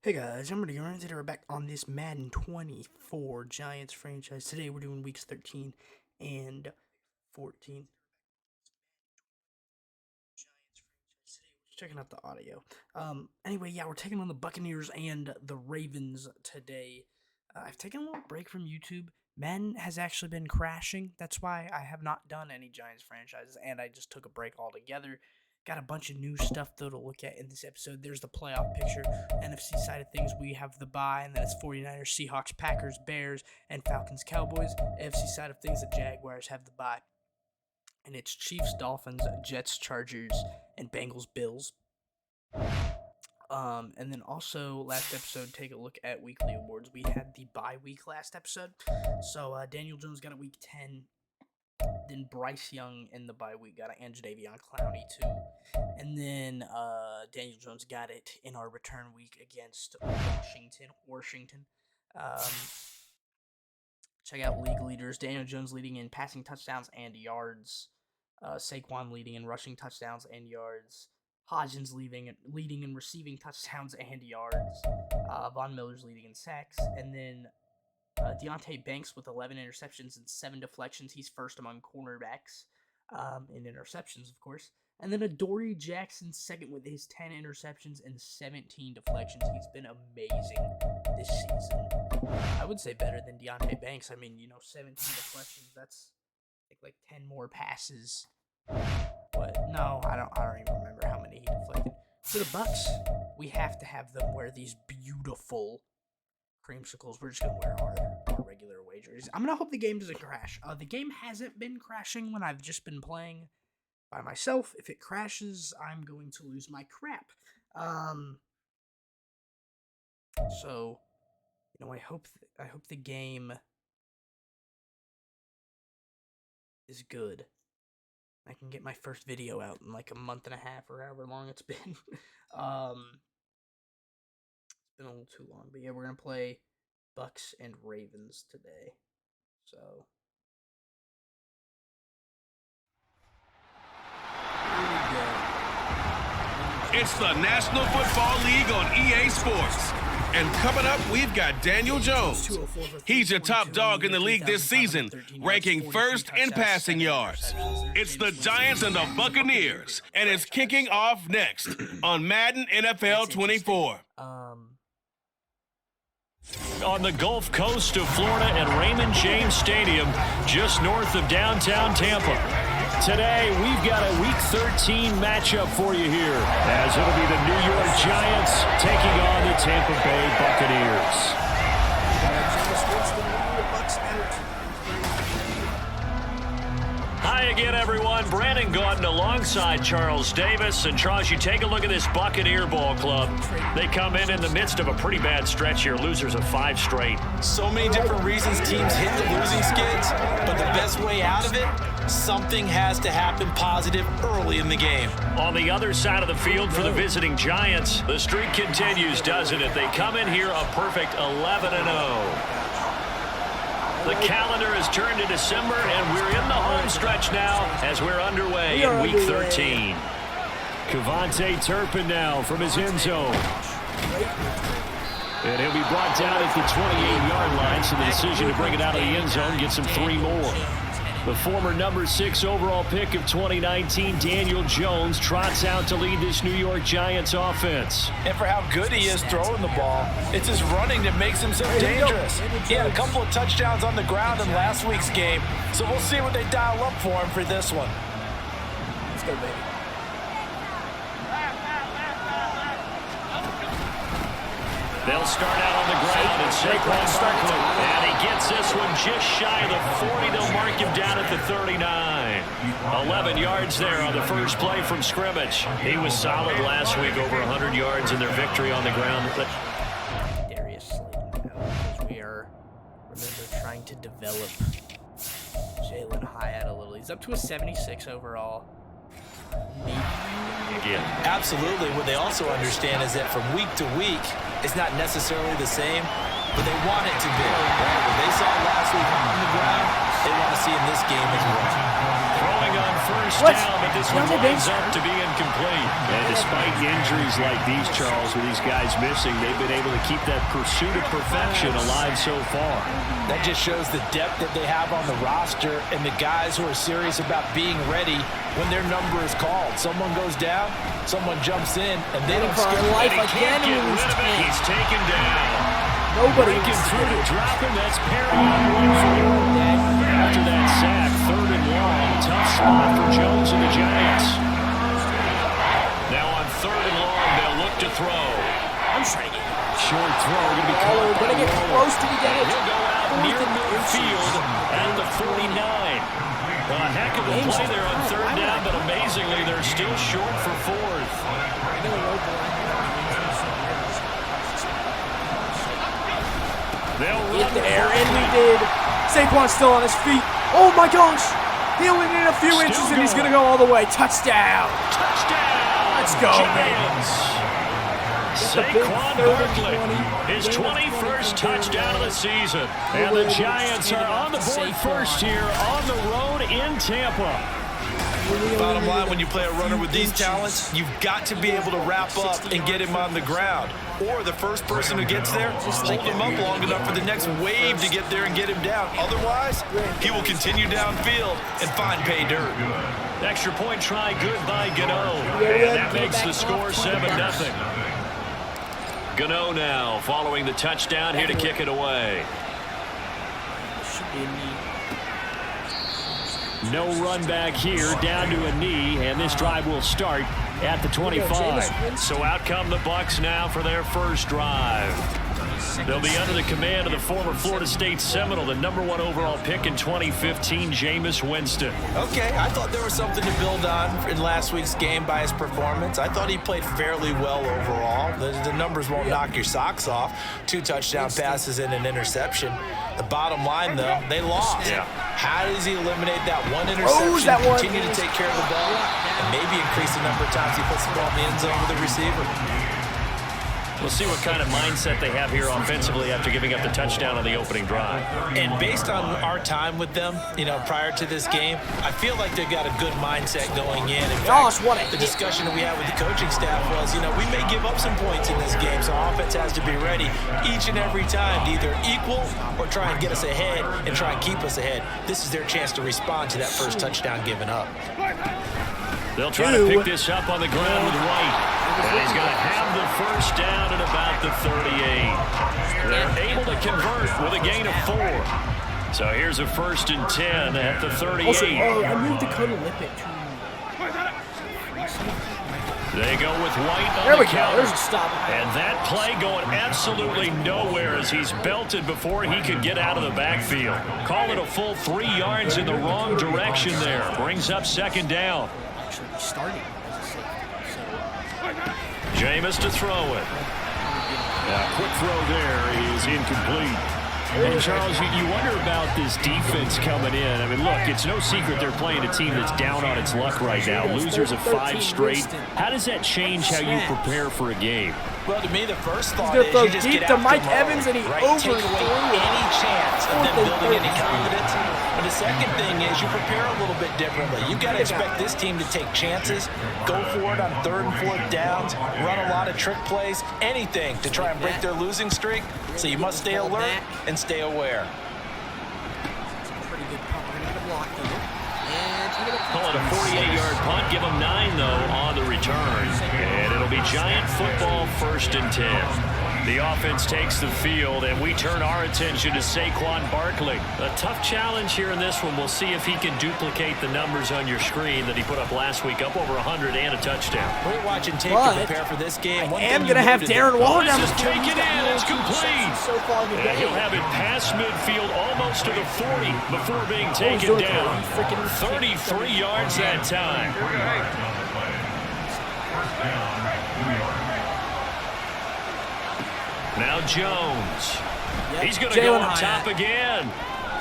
Hey guys, I'm Rudy Gamer. Today we're back on this Madden 24 Giants franchise. Today we're doing weeks 13 and 14. Checking out the audio. Anyway, yeah, we're taking on the Buccaneers and the Ravens today. I've taken a little break from YouTube. Madden has actually been crashing. That's why I have not done any Giants franchises, and I just took a break altogether. Got a bunch of new stuff, though, to look at in this episode. There's the playoff picture. NFC side of things, we have the bye, and then it's 49ers, Seahawks, Packers, Bears, and Falcons, Cowboys. AFC side of things, the Jaguars have the bye. And it's Chiefs, Dolphins, Jets, Chargers, and Bengals, Bills. And then also, last episode, take a look at weekly awards. We had the bye week last episode. So, Daniel Jones got a week 10. Then Bryce Young in the bye week got it, and Jadeveon Clowney too. And then Daniel Jones got it in our return week against Washington. Check out league leaders. Daniel Jones leading in passing touchdowns and yards. Saquon leading in rushing touchdowns and yards. Hodgins leading in receiving touchdowns and yards. Von Miller's leading in sacks. And then Deontay Banks with 11 interceptions and 7 deflections. He's first among cornerbacks in interceptions, of course. And then Adoree Jackson second with his 10 interceptions and 17 deflections. He's been amazing this season. I would say better than Deontay Banks. I mean, 17 deflections. That's like 10 more passes. But no, I don't even remember how many he deflected. For the Bucks, we have to have them wear these beautiful creamsicles. We're just gonna wear our regular away jerseys. I'm gonna hope the game doesn't crash. The game hasn't been crashing when I've just been playing by myself. If it crashes, I'm going to lose my crap. So, I hope the game is good. I can get my first video out in like a month and a half or however long it's been. It's been a little too long, but yeah, we're gonna play Bucks and Ravens today. So here we go. It's the National Football League on EA Sports. And coming up, we've got Daniel Jones. He's your top dog in the league this season, ranking first in passing yards. It's the Giants and the Buccaneers, and it's kicking off next on Madden NFL 24. On the Gulf Coast of Florida at Raymond James Stadium, just north of downtown Tampa. Today, we've got a Week 13 matchup for you here, as it'll be the New York Giants taking on the Tampa Bay Buccaneers. Hi again, everyone. Brandon Gautin alongside Charles Davis. And Charles, you take a look at this Buccaneer ball club. They come in the midst of a pretty bad stretch here. Losers of 5 straight. So many different reasons teams hit the losing skids, but the best way out of it, something has to happen positive early in the game. On the other side of the field for the visiting Giants, the streak continues, doesn't it? They come in here a perfect 11-0. The calendar has turned to December, and we're in the home stretch now as we're underway in Week 13. Kevontae Turpin now from his end zone. And he'll be brought down at the 28-yard line, so the decision to bring it out of the end zone gets him 3 more. The former number 6 overall pick of 2019, Daniel Jones, trots out to lead this New York Giants offense. And for how good he is throwing the ball, it's his running that makes him so dangerous. He had a couple of touchdowns on the ground in last week's game, so we'll see what they dial up for him for this one. Let's go, baby. They'll start out on the ground, and Saquon Barkley. And he gets this one just shy of the 40. They'll mark him down at the 39. 11 yards there on the first play from scrimmage. He was solid last week, over 100 yards in their victory on the ground. Darius Slayton out because we are, remember, trying to develop Jalen Hyatt a little. He's up to a 76 overall. Again. Absolutely. What they also understand is that from week to week, it's not necessarily the same, but they want it to be. What they saw last week on the ground, they want to see in this game as well. Throwing on first first What? down, but this one winds up to be incomplete. And despite injuries like these, Charles, with these guys missing, they've been able to keep that pursuit of perfection alive so far. That just shows the depth that they have on the roster and the guys who are serious about being ready when their number is called. Someone goes down, someone jumps in, and they don't skip. Life And he can't again. get rid of it. He's taken down. Nobody Breaking wants to through do to it. drop him. That's Perry on one. After that sack, 3rd and long. Tough spot for Jones and the Giants. Now on 3rd and long, they'll look to throw. I'm trying to get Short throw. Going to be caught. We're going to get close to the edge. He'll go out near midfield at the 49. A heck of a play there on 3rd down, but amazingly, they're still short for 4th. They'll run there, and we did. Saquon's still on his feet. Oh my gosh! He only needed a few inches, and he's going to go all the way. Touchdown! Touchdown! Let's go, Giants! Saquon Barkley, his 21st touchdown of the season. And the Giants are on the board first here on the road in Tampa. Bottom line, when you play a runner with these talents, you've got to be able to wrap up and get him on the ground. Or the first person who gets there, hold him up long enough for the next wave to get there and get him down. Otherwise, he will continue downfield and find pay dirt. Extra point try good by Gano. And that makes the score 7-0. Gano now following the touchdown here to kick it away. No run back here, down to a knee, and this drive will start at the 25. So out come the Bucs now for their first drive. They'll be under the command of the former Florida State Seminole, the #1 overall pick in 2015, Jameis Winston. Okay, I thought there was something to build on in last week's game by his performance. I thought he played fairly well overall. The numbers won't knock your socks off. 2 touchdown passes and an interception. The bottom line, though, they lost. Yeah. How does he eliminate that one interception, continue to take care of the ball, and maybe increase the number of times he puts the ball in the end zone with the receiver? We'll see what kind of mindset they have here offensively after giving up the touchdown on the opening drive. And based on our time with them, prior to this game, I feel like they've got a good mindset going in. In fact, the discussion that we had with the coaching staff was, we may give up some points in this game, so our offense has to be ready each and every time to either equal or try and get us ahead and try and keep us ahead. This is their chance to respond to that first touchdown given up. They'll try to pick this up on the ground with White. And he's going to have the first down at about the 38. They're able to convert with a gain of 4. So here's a 1st and 10 at the 38. Also, I moved Dakota Lippett to... They go with White on there we the go. counter. There's a stop. And that play going absolutely nowhere as he's belted before he could get out of the backfield. Call it a full 3 yards in the wrong direction there. Brings up 2nd down. Actually, starting as a safety. Jameis to throw it. Quick throw there is incomplete. And Charles, you wonder about this defense coming in. I mean, look, it's no secret they're playing a team that's down on its luck right now. Losers of 5 straight. How does that change how you prepare for a game? Well, to me, the first thought is you just get to after Mike them Evans, and he take away any chance of them building any confidence. But the second thing is you prepare a little bit differently. You got to expect this team to take chances, go for it on 3rd and 4th downs, run a lot of trick plays, anything to try and break their losing streak. So you must stay alert and stay aware. Pretty good punt. We're going to get a block here. Call it a 48-yard punt. Give them 9, though, on the return. And it'll be Giant football 1st and 10. The offense takes the field, and we turn our attention to Saquon Barkley. A tough challenge here in this one. We'll see if he can duplicate the numbers on your screen that he put up last week, up over 100 and a touchdown. We're watching tape to prepare for this game. I am going to have Darren Waller down. This is taken in. It's complete. So far and he'll have it past midfield almost to the 40 before being taken down. 33 yards that time. Now Jones. He's going to go on top again.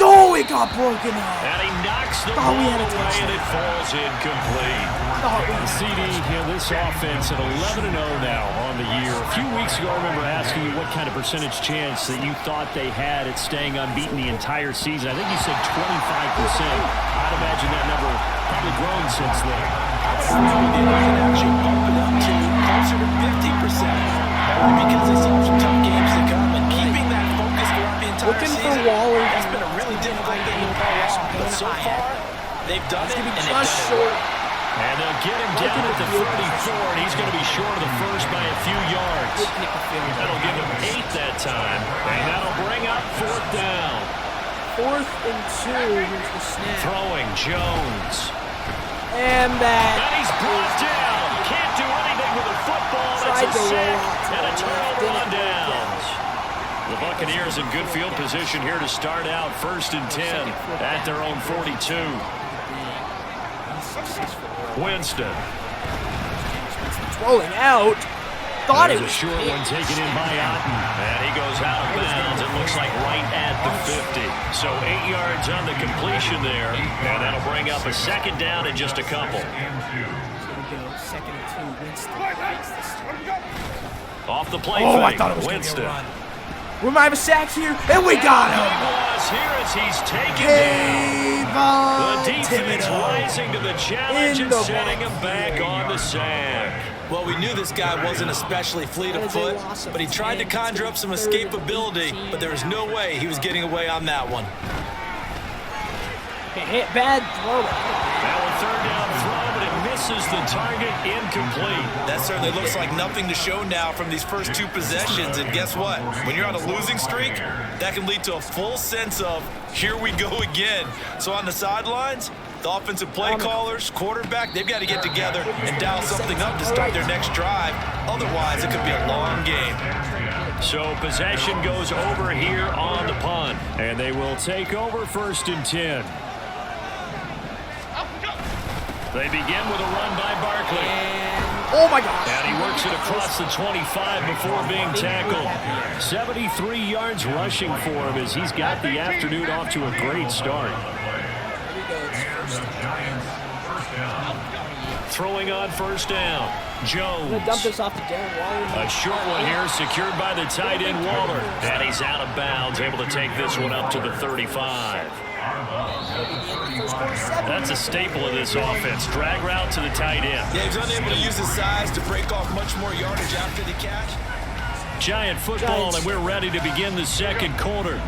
Oh, it got broken up. And he knocks the ball away, and it falls incomplete. CD, this offense at 11-0 now on the year. A few weeks ago, I remember asking you what kind of percentage chance that you thought they had at staying unbeaten the entire season. I think you said 25%. I'd imagine that number probably grown since then. Actually bump it up to closer to 50%. Because they still have some tough games to come, and keeping that focus throughout the entire Looking season, for Waller. that's been a really difficult thing to pull off. But so far, they've done it, and they've done it short. And they'll get him down at the 34, and he's going to be short of the first by a few yards. That'll give him 8 that time, and that'll bring up 4th down. 4th and 2. Here's the snap. Throwing Jones. And that. And he's brought down. Can't do anything with a football. It's a sack and a turnover on downs. The Buccaneers in good field position here to start out 1st and 10 at their own 42. Winston. Rolling out. Thought it There's was a short one taken in by Otten. And he goes out of bounds. It looks like right at the 50. So 8 yards on the completion there. And that'll bring up a 2nd down in just a couple. Second and 2. Winston. Off the play Oh, I fake. thought it was Winston. going to be a run. We might have a sack here, and we got him. Here as he's taken down. The defense rising to the challenge and setting him back on the sack. Well, we knew this guy wasn't especially fleet of foot, but he tried to conjure up some escapability, but there was no way he was getting away on that one. Hit bad throw. Now a 3rd down throw, but it misses the target, incomplete. That certainly looks like nothing to show now from these first 2 possessions, and guess what? When you're on a losing streak, that can lead to a full sense of, here we go again. So on the sidelines, the offensive play callers, quarterback, they've got to get together and dial something up to start their next drive. Otherwise, it could be a long game. So possession goes over here on the punt, and they will take over 1st and 10. They begin with a run by Barkley. Oh, my gosh. And he works it across the 25 before being tackled. 73 yards rushing for him as he's got the afternoon off to a great start. Throwing on 1st down. Jones. I'm going to dump this off to Darren Waller. A short one here secured by the tight end Waller. And he's out of bounds, able to take this one up to the 35. That's a staple of this offense. Drag route to the tight end. Yeah, he's unable to use his size to break off much more yardage after the catch. Giant football, and we're ready to begin the 2nd quarter.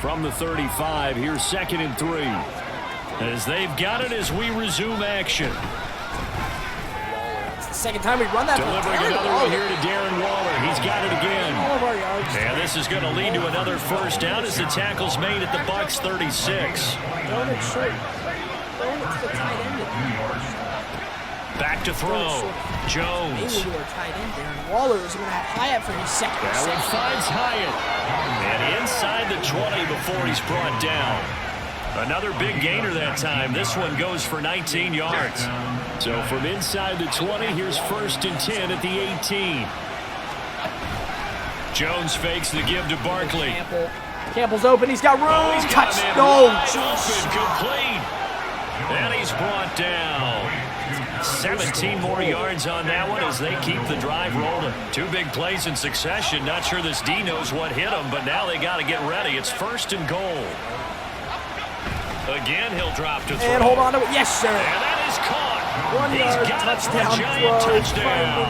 From the 35, here's 2nd and 3. As they've got it as we resume action. It's the 2nd time we run that. Delivering another one here to Darren Waller. He's got it again. All of our yards. And this is going to lead to another 1st down as the tackle's made at the Bucs 36. Throwing it short. Throwing it to the tight end. Back to throw. Jones. Maybe our tight end, Darren Waller, is going to have Hyatt for his 2nd. That one finds Hyatt. And inside the 20 before he's brought down. Another big gainer that time. This one goes for 19 yards. So from inside the 20, here's 1st and 10 at the 18. Jones fakes the give to Barkley. Campbell's open. He's got room. Oh, he's Touch. got No. open, complete. And he's brought down. 17 more yards on that one as they keep the drive rolling. 2 big plays in succession. Not sure this D knows what hit him, but now they got to get ready. It's 1st and goal. Again, he'll drop to throw. And hold on to it. Yes, sir. And that is caught. 1 yard touchdown. Giant throw. touchdown.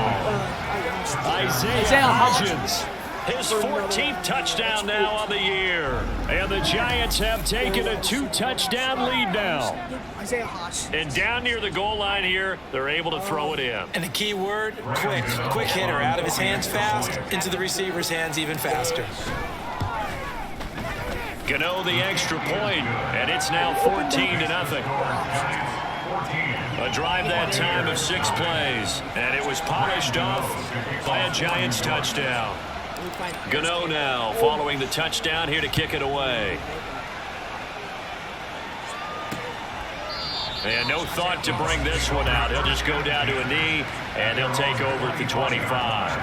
Isaiah Hodgins. His 14th touchdown now on the year. And the Giants have taken a 2-touchdown lead now. Isaiah Hodgins. And down near the goal line here, they're able to throw it in. And the key word, quick. Quick hitter. Out of his hands fast, into the receiver's hands even faster. Gano the extra point, and it's now 14-0. A drive that time of 6 plays, and it was polished off by a Giants touchdown. Gano now following the touchdown here to kick it away. And no thought to bring this one out. He'll just go down to a knee, and he'll take over at the 25.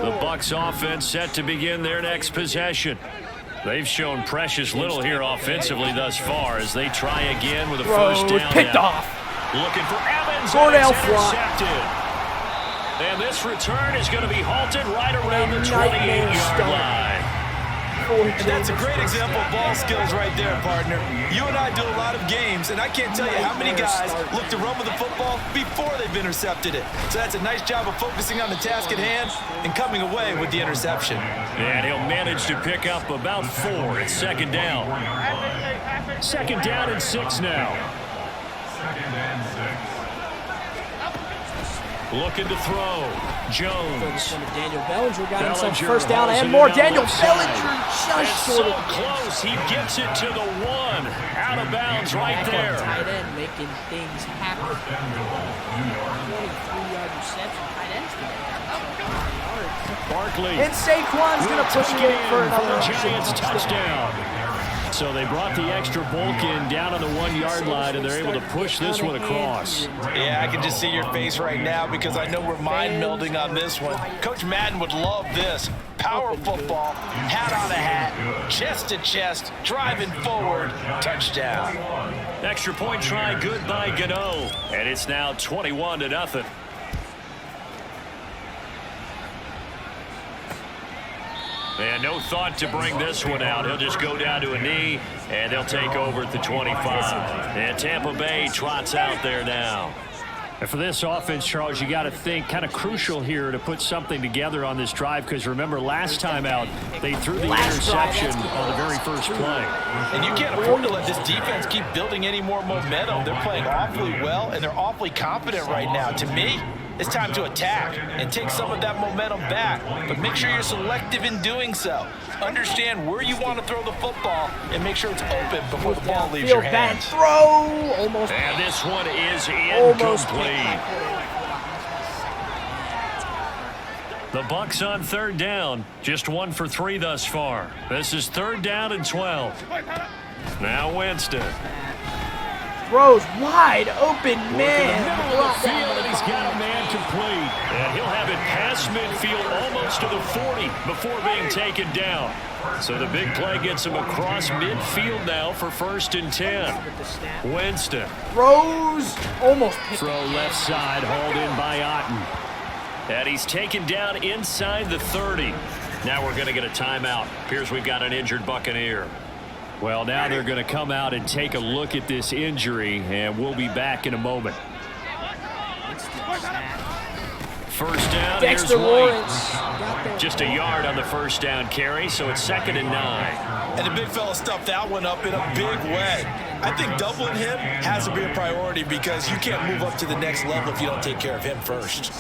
The Bucs offense set to begin their next possession. They've shown precious little here offensively thus far as they try again with a Rose first down. picked now. off. Looking for Evans. Cordell and it's intercepted. And this return is going to be halted right around the 28-yard line. And that's a great example of ball skills right there, partner. You and I do a lot of games, and I can't tell you how many guys look to run with the football before they've intercepted it. So that's a nice job of focusing on the task at hand and coming away with the interception. And he'll manage to pick up about 4. It's second down. Second down and 6 now. Looking to throw. Jones. Daniel Bellinger got himself Bellinger first down hauls and it more. down Daniel left side. Bellinger just So short of close. He gets it to the 1. Out of bounds right back there. on tight end, making things happen. 23-yard reception. Tight end's Barkley. and Saquon's going to push it in for another Giants touchdown. So they brought the extra bulk in down on the 1-yard line, and they're able to push this one across. Yeah, I can just see your face right now because I know we're mind melding on this one. Coach Madden would love this. Power football, hat on a hat, chest to chest, driving forward, touchdown. Extra point try, good by Gano. And it's now 21-0. And no thought to bring this one out. He'll just go down to a knee, and they'll take over at the 25. And Tampa Bay trots out there now. And for this offense, Charles, you got to think kind of crucial here to put something together on this drive because remember last time out they threw the interception on the very first play. And you can't afford to let this defense keep building any more momentum. They're playing awfully well, and they're awfully confident right now. To me, it's time to attack and take some of that momentum back, but make sure you're selective in doing so. Understand where you want to throw the football and make sure it's open before the ball leaves your hands. Throw! Almost. And this one is incomplete. The Bucs on third down, just 1 for 3 thus far. This is 3rd down and 12. Now Winston. Throws wide open, man. Middle of the field, and he's got a man complete. And he'll have it past midfield almost to the 40 before being taken down. So the big play gets him across midfield now for 1st and 10. Winston. Throws. Almost. Throw left side, hauled in by Otten. And he's taken down inside the 30. Now we're going to get a timeout. Appears we've got an injured Buccaneer. Well, now they're going to come out and take a look at this injury, and we'll be back in a moment. First down, here's White. Just a yard on the first down carry, so it's 2nd and 9. And the big fella stuffed that one up in a big way. I think doubling him has to be a priority because you can't move up to the next level if you don't take care of him first.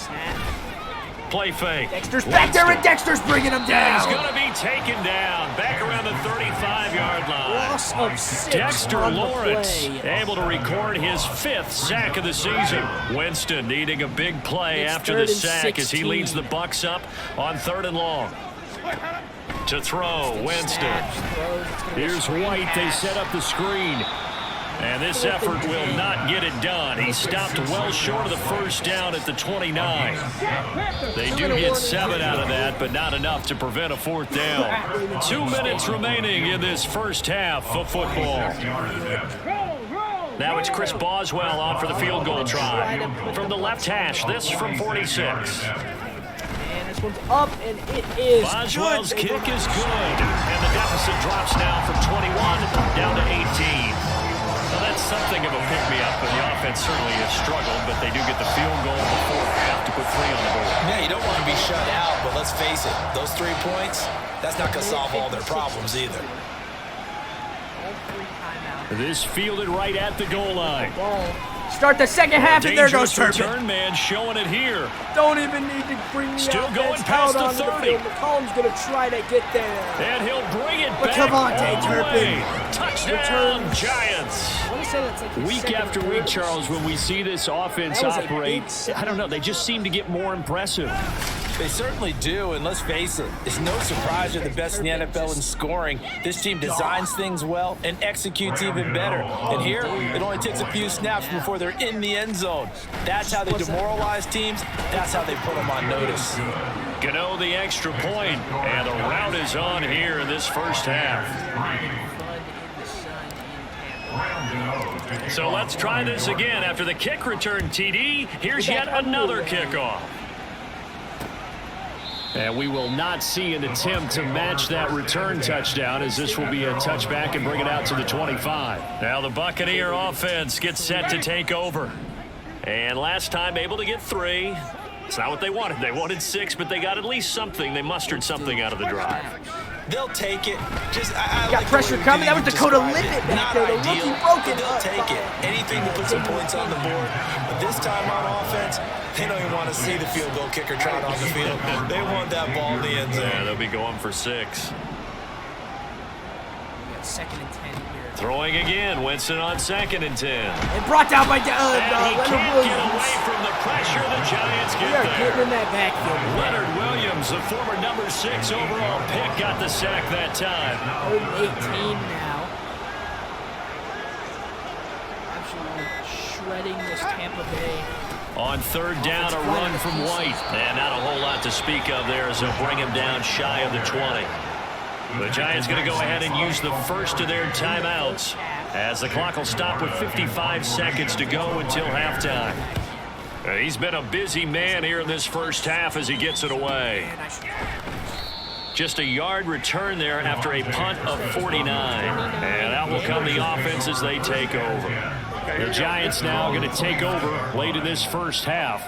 Play fake. Dexter's back there, and Dexter's bringing him down. He's going to be taken down. Back around the 35-yard line. Loss of 6 Dexter on the Lawrence play. able to record his 5th sack of the season. Winston needing a big play It's after 3rd the and sack as he 16. leads the Bucs up on 3rd and long. To throw, Winston. Here's White. They set up the screen. And this effort will not get it done. He stopped well short of the first down at the 29. They do get 7 out of that, but not enough to prevent a 4th down. 2 minutes remaining in this first half of football. Now it's Chris Boswell on for the field goal try. From the left hash, this from 46. And this one's up, and it is Boswell's good. kick is good. And the deficit drops now from 21 down to 18. Well, that's something of a pick-me-up, and the offense certainly has struggled, but they do get the field goal before half to put 3 on the board. Yeah, you don't want to be shut out, but let's face it, those 3 points, that's not going to solve all their problems either. This fielded right at the goal line. Start the second half, and there goes Dangerous Turpin. return man showing it here. Don't even need to bring me Still out. going That's past out the onto 30. field. McCollum's going to try to get there. And he'll bring it But back Cavante all the Turpin. way. Touchdown, Return. Giants. I want to say that's like his Week second after or week, third. Charles, when we see this offense That was a operate, big I don't know, they just seem to get more impressive. They certainly do, and let's face it, it's no surprise they're the best in the NFL in scoring. This team designs things well and executes even better. And here, it only takes a few snaps before they're in the end zone. That's how they demoralize teams. That's how they put them on notice. Gano the extra point, and the rout is on here in this first half. So let's try this again. After the kick return TD, here's yet another kickoff. And we will not see an attempt to match that return touchdown, as this will be a touchback and bring it out to the 25. Now the Buccaneer offense gets set to take over. And last time able to get 3. It's not what they wanted. They wanted 6, but they got at least something. They mustered something out of the drive. They'll take it. I got pressure coming. That was Dakota Lippett back there. The rookie broken. They'll take it. Anything to put some points on the board. But this time on offense, they don't even want to see the field goal kicker trot on the field. They want that ball in the end zone. Yeah, they'll be going for 6. We got 2nd and 10 here. Throwing again. Winston on 2nd and 10. And brought down by And he Leonard can't Williams. get away from the pressure. The Giants We get are there. getting in that backfield. Leonard Williams, the former number 6 overall pick, got the sack that time. 18 now. Absolutely shredding this Tampa Bay. On 3rd down, a run from White. And not a whole lot to speak of there as they'll bring him down shy of the 20. The Giants going to go ahead and use the first of their timeouts as the clock will stop with 55 seconds to go until halftime. He's been a busy man here in this first half as he gets it away. Just a yard return there after a punt of 49. And out will come the offense as they take over. The Giants now going to take over late in this first half.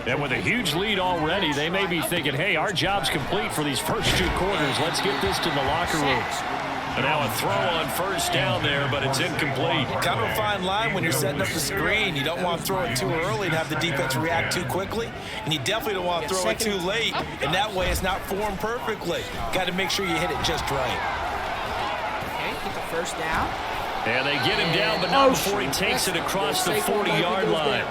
And with a huge lead already, they may be thinking, hey, our job's complete for these first 2 quarters. Let's get this to the locker room. And now a throw on 1st down there, but it's incomplete. Kind of a fine line when you're setting up the screen. You don't want to throw it too early and have the defense react too quickly. And you definitely don't want to throw it too late. And that way it's not formed perfectly. Got to make sure you hit it just right. Okay, get the 1st down. And they get him down, but not before he takes it across the 40-yard line.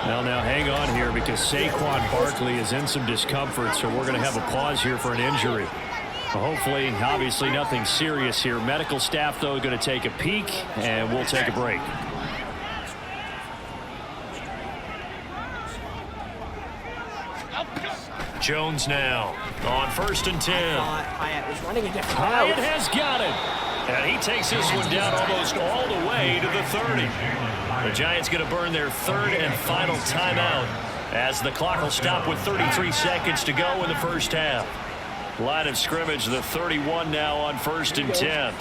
Well, now hang on here because Saquon Barkley is in some discomfort, so we're going to have a pause here for an injury. Well, hopefully, obviously nothing serious here. Medical staff, though, going to take a peek, and we'll take a break. Jones now on 1st and 10. Hyatt was running a different Hyatt route. has got it. And he takes this one down almost all the way to the 30. The Giants going to burn their 3rd and final timeout as the clock will stop with 33 seconds to go in the first half. Line of scrimmage, the 31 now on 1st and 10.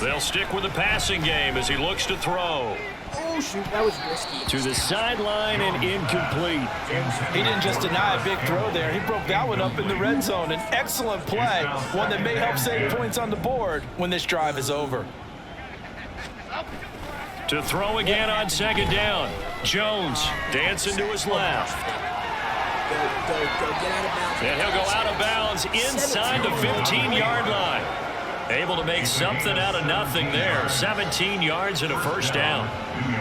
They'll stick with the passing game as he looks to throw. Oh, shoot, that was risky. To the sideline and incomplete. He didn't just deny a big throw there. He broke that one up in the red zone. An excellent play, one that may help save points on the board when this drive is over. To throw again on 2nd down. Jones dancing to his left. Go, get out of bounds. And he'll go out of bounds inside the 15-yard line. Able to make something out of nothing there. 17 yards and a 1st down.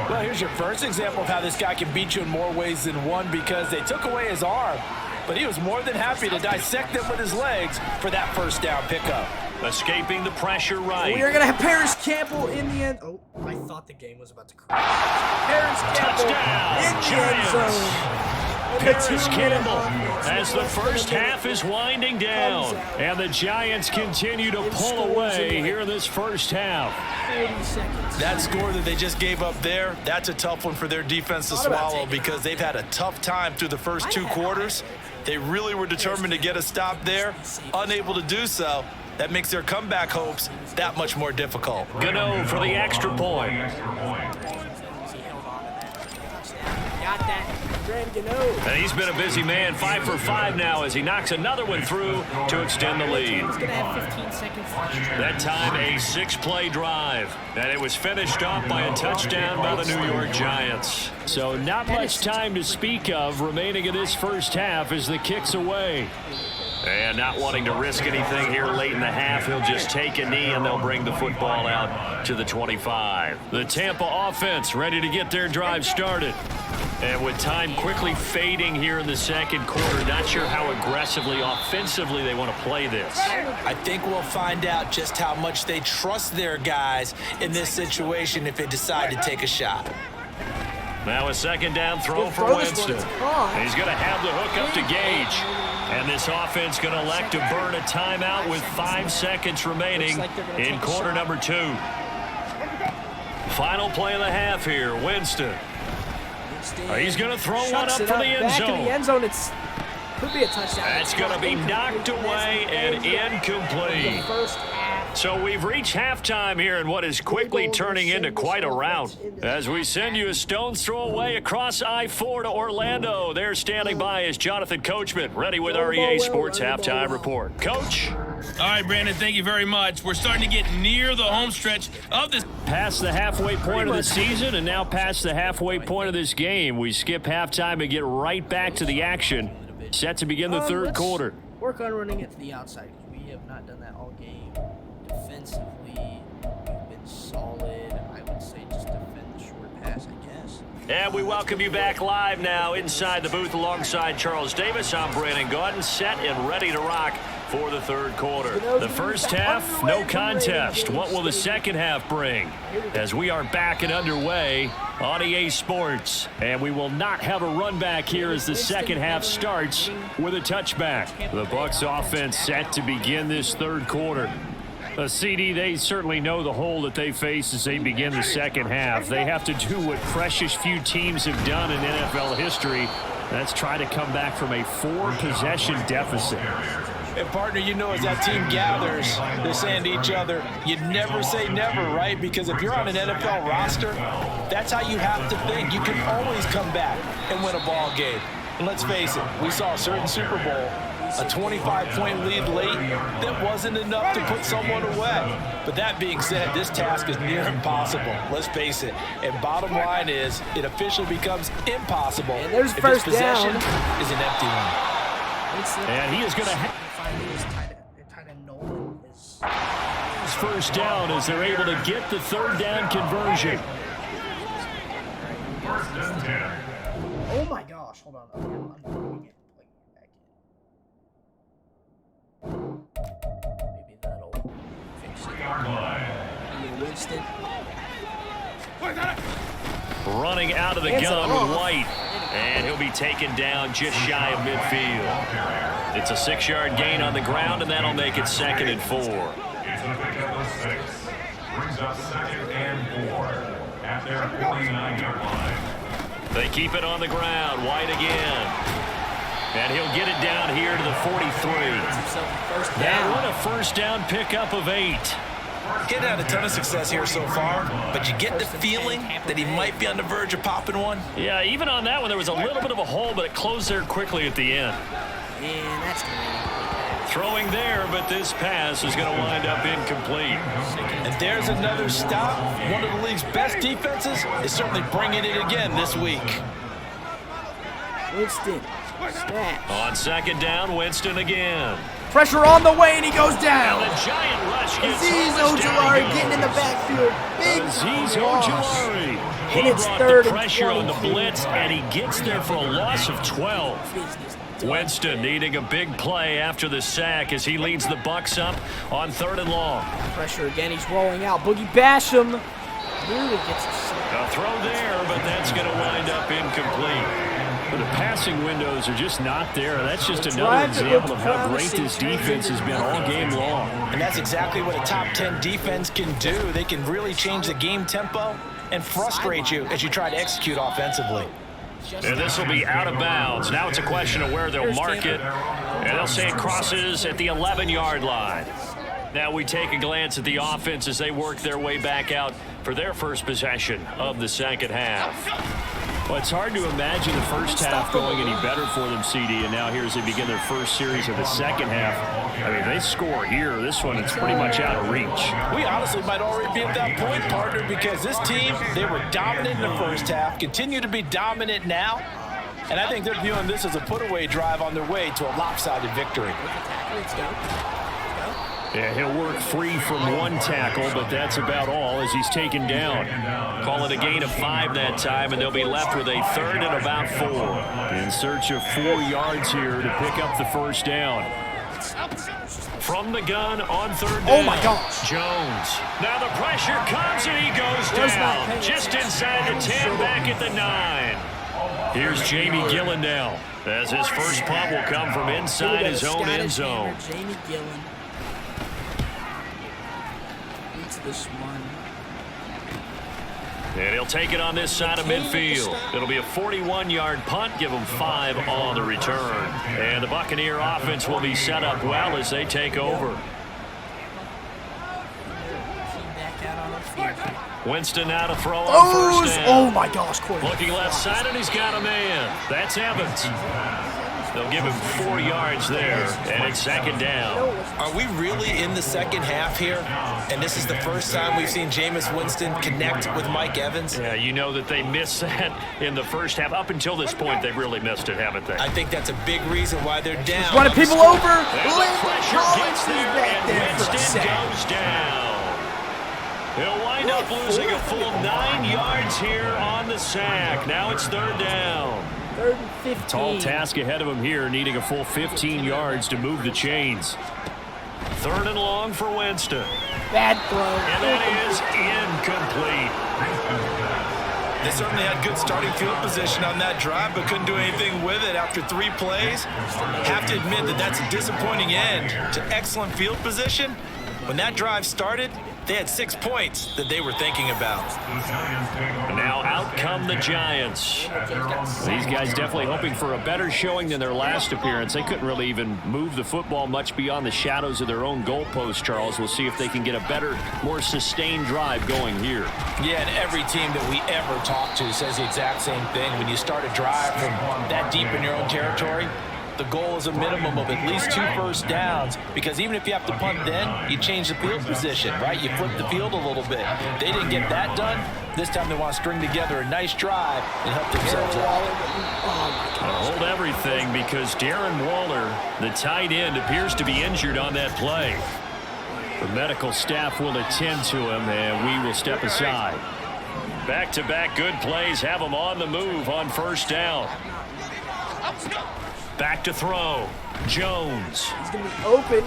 Well, here's your first example of how this guy can beat you in more ways than one because they took away his arm, but he was more than happy to dissect them with his legs for that 1st down pickup. Escaping the pressure right. We are going to have Paris Campbell in the end. Oh, I thought the game was about to crash. Paris Campbell Touchdown, in the end zone. Paris Campbell as the first half is winding down. And the Giants continue to pull away here in this first half. 30 seconds. That score that they just gave up there, that's a tough one for their defense to swallow because they've had a tough time through the first 2 quarters. They really were determined to get a stop there, unable to do so. That makes their comeback hopes that much more difficult. Gano for the extra point. Got that. And he's been a busy man, 5 for 5 now as he knocks another one through to extend the lead. He's going to have 15 seconds left. That time a 6-play drive. And it was finished off by a touchdown by the New York Giants. So not much time to speak of remaining in this first half as the kick's away. And not wanting to risk anything here late in the half, he'll just take a knee and they'll bring the football out to the 25. The Tampa offense ready to get their drive started. And with time quickly fading here in the 2nd quarter, not sure how aggressively, offensively they want to play this. I think we'll find out just how much they trust their guys in this situation if they decide to take a shot. Now a 2nd down throw for Winston. He's going to have the hook up to Gage. And this offense going to elect to burn a timeout with 5 seconds remaining in quarter number 2. Final play of the half here, Winston. He's going to throw one up for the end zone. Back in the end zone, could be a touchdown. That's going to be knocked away and incomplete. So we've reached halftime here in what is quickly turning into quite a rout. As we send you a stone's throw away across I-4 to Orlando. There standing by is Jonathan Coachman, ready with our EA Sports Halftime Report. Coach? All right, Brandon, thank you very much. We're starting to get near the home stretch of this. Past the halfway point of the season and now past the halfway point of this game. We skip halftime and get right back to the action. Set to begin the third quarter. Work on running it to the outside. We have not done that all game. Defensively, we've been solid. I would say just defend the short pass, I guess. And we welcome you back live now inside the booth alongside Charles Davis. I'm Brandon Gaudin, set and ready to rock for the third quarter. The first half, no contest. What will the second half bring? As we are back and underway on EA Sports. And we will not have a run back here as the second half starts with a touchback. The Bucs offense set to begin this third quarter. CD, they certainly know the hole that they face as they begin the second half. They have to do what precious few teams have done in NFL history. That's try to come back from a 4-possession deficit. And, partner, you know, as that team gathers, they're saying to each other, you never say never, right? Because if you're on an NFL roster, that's how you have to think. You can always come back and win a ball game. And let's face it, we saw a certain Super Bowl, a 25-point lead late that wasn't enough to put someone away. But that being said, this task is near impossible. Let's face it. And bottom line is, it officially becomes impossible and there's if first this possession down. is an empty one. And he is going to his first down as they're able to get the third down conversion. Oh my gosh, hold on. I'm putting it like back in. Maybe that'll fix it. Winston. Running out of the gun with White. And he'll be taken down just shy of midfield. It's a 6-yard gain on the ground, and that'll make it 2nd and 4. Brings up 2nd and 4 at their 49-yard line. They keep it on the ground. White again. And he'll get it down here to the 43. That what a first down pickup of 8. Getting had a ton of success here so far, but you get the feeling that he might be on the verge of popping one. Yeah, even on that one, there was a little bit of a hole, but it closed there quickly at the end. And that's throwing there, but this pass is going to wind up incomplete. And there's another stop. One of the league's best defenses is certainly bringing it again this week. Winston. Snap. On 2nd down, Winston again. Pressure on the way, and he goes down. And the giant rush gets Azeez Ojulari getting in the backfield. Big Azeez Ojulari. He brought the pressure on the blitz, and he gets there for a loss of 12. Winston needing a big play after the sack as he leads the Bucs up on 3rd and long. Pressure again. He's rolling out. Boogie Basham nearly gets a throw there, but that's going to wind up incomplete. But the passing windows are just not there. That's just another example of how great this defense has been all game long. And that's exactly what a top 10 defense can do. They can really change the game tempo and frustrate you as you try to execute offensively. And this will be out of bounds. Now it's a question of where they'll mark it. And they'll say it crosses at the 11-yard line. Now we take a glance at the offense as they work their way back out for their first possession of the second half. Well, it's hard to imagine the first half going any better for them, CD, and now here as they begin their first series of the second half. I mean, they score here. This one, it's pretty much out of reach. We honestly might already be at that point, partner, because this team, they were dominant in the first half, continue to be dominant now, and I think they're viewing this as a put-away drive on their way to a lopsided victory. Yeah, he'll work free from one tackle, but that's about all as he's taken down. Call it a gain of 5 that time, and they'll be left with a 3rd and about 4. In search of 4 yards here to pick up the first down. From the gun on 3rd down. Oh, my gosh. Jones. Now the pressure comes, and he goes down. Just inside the 10, back at the 9. Here's Jamie Gillen now, as his first punt will come from inside his own end zone. Jamie Gillen beats this one. And he'll take it on this side of midfield. It'll be a 41-yard punt, give them 5 on the return. And the Buccaneer offense will be set up well as they take over. Winston now to throw on first down. Oh my gosh, Looking left side, and he's got a man. That's Evans. They'll give him 4 yards there, and it's second down. Are we really in the second half here? And this is the first time we've seen Jameis Winston connect with Mike Evans? Yeah, you know that they missed that in the first half. Up until this point, they've really missed it, haven't they? I think that's a big reason why they're down. Running people over. And the pressure gets there, and Winston goes down. He'll wind up losing a full 9 yards here on the sack. Now it's third down. 3rd and 15. Tall task ahead of him here, needing a full 15 yards to move the chains. 3rd and long for Winston. Bad throw. And that is incomplete. They certainly had good starting field position on that drive, but couldn't do anything with it after 3 plays. Have to admit that that's a disappointing end to excellent field position. When that drive started, they had 6 points that they were thinking about. Now out come the Giants. These guys definitely hoping for a better showing than their last appearance. They couldn't really even move the football much beyond the shadows of their own goalpost, Charles. We'll see if they can get a better, more sustained drive going here. Yeah, and every team that we ever talk to says the exact same thing. When you start a drive from that deep in your own territory, the goal is a minimum of at least 2 first downs, because even if you have to punt then, you change the field position, right? You flip the field a little bit. They didn't get that done. This time they want to string together a nice drive and help themselves out. Hold everything, because Darren Waller, the tight end, appears to be injured on that play. The medical staff will attend to him, and we will step aside. Back-to-back good plays have them on the move on first down. Back to throw. Jones. He's going to be open.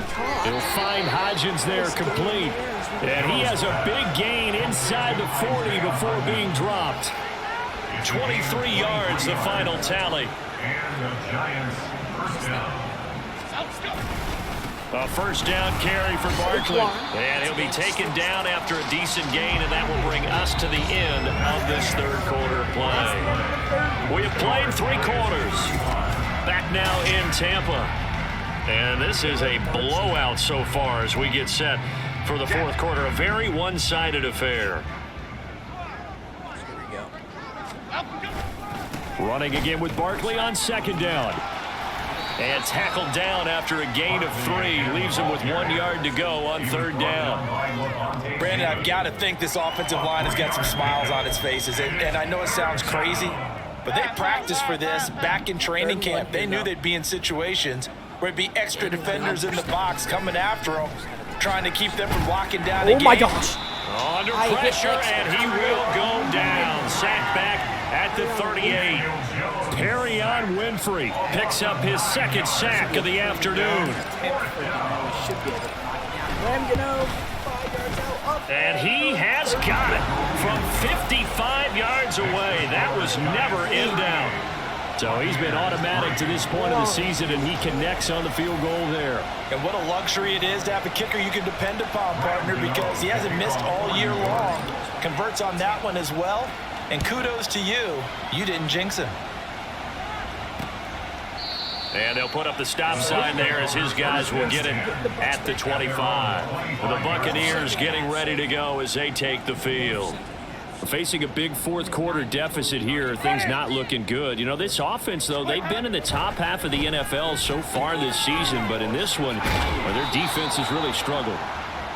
He'll find Hodgins there complete. And he has a big gain inside the 40 before being dropped. 23 yards, the final tally. And the Giants first down. A first down carry for Barkley. And he'll be taken down after a decent gain, and that will bring us to the end of this third quarter play. We have played 3 quarters. Back now in Tampa. And this is a blowout so far as we get set for the fourth quarter. A very one-sided affair. Running again with Barkley on second down. And tackled down after a gain of 3. Leaves him with 1 yard to go on third down. Brandon, I've got to think this offensive line has got some smiles on its faces. And I know it sounds crazy, but they practiced for this back in training camp. They knew they'd be in situations where it'd be extra defenders in the box coming after them, trying to keep them from locking down the game. Oh my gosh. Under pressure, and he will go down. Sacked back at the 38. Perrion Winfrey picks up his second sack of the afternoon. And he has got it from 55 yards away. That was never in doubt. So he's been automatic to this point of the season, and he connects on the field goal there. And what a luxury it is to have a kicker you can depend upon, partner, because he hasn't missed all year long. Converts on that one as well. And kudos to you. You didn't jinx him. And they'll put up the stop sign there as his guys will get it at the 25. The Buccaneers getting ready to go as they take the field. Facing a big fourth quarter deficit here, things not looking good. You know, this offense, though, they've been in the top half of the NFL so far this season, but in this one, their defense has really struggled.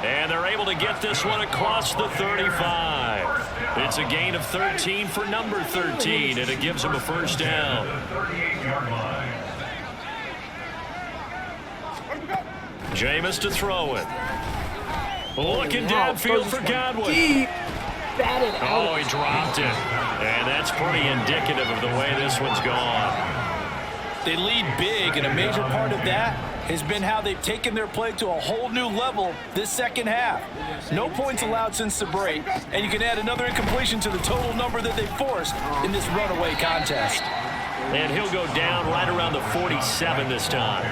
And they're able to get this one across the 35. It's a gain of 13 for number 13, and it gives them a first down. Jameis to throw it. Looking downfield for Godwin. Oh, he dropped it. And that's pretty indicative of the way this one's gone. They lead big, and a major part of that has been how they've taken their play to a whole new level this second half. No points allowed since the break, and you can add another incompletion to the total number that they forced in this runaway contest. And he'll go down right around the 47 this time.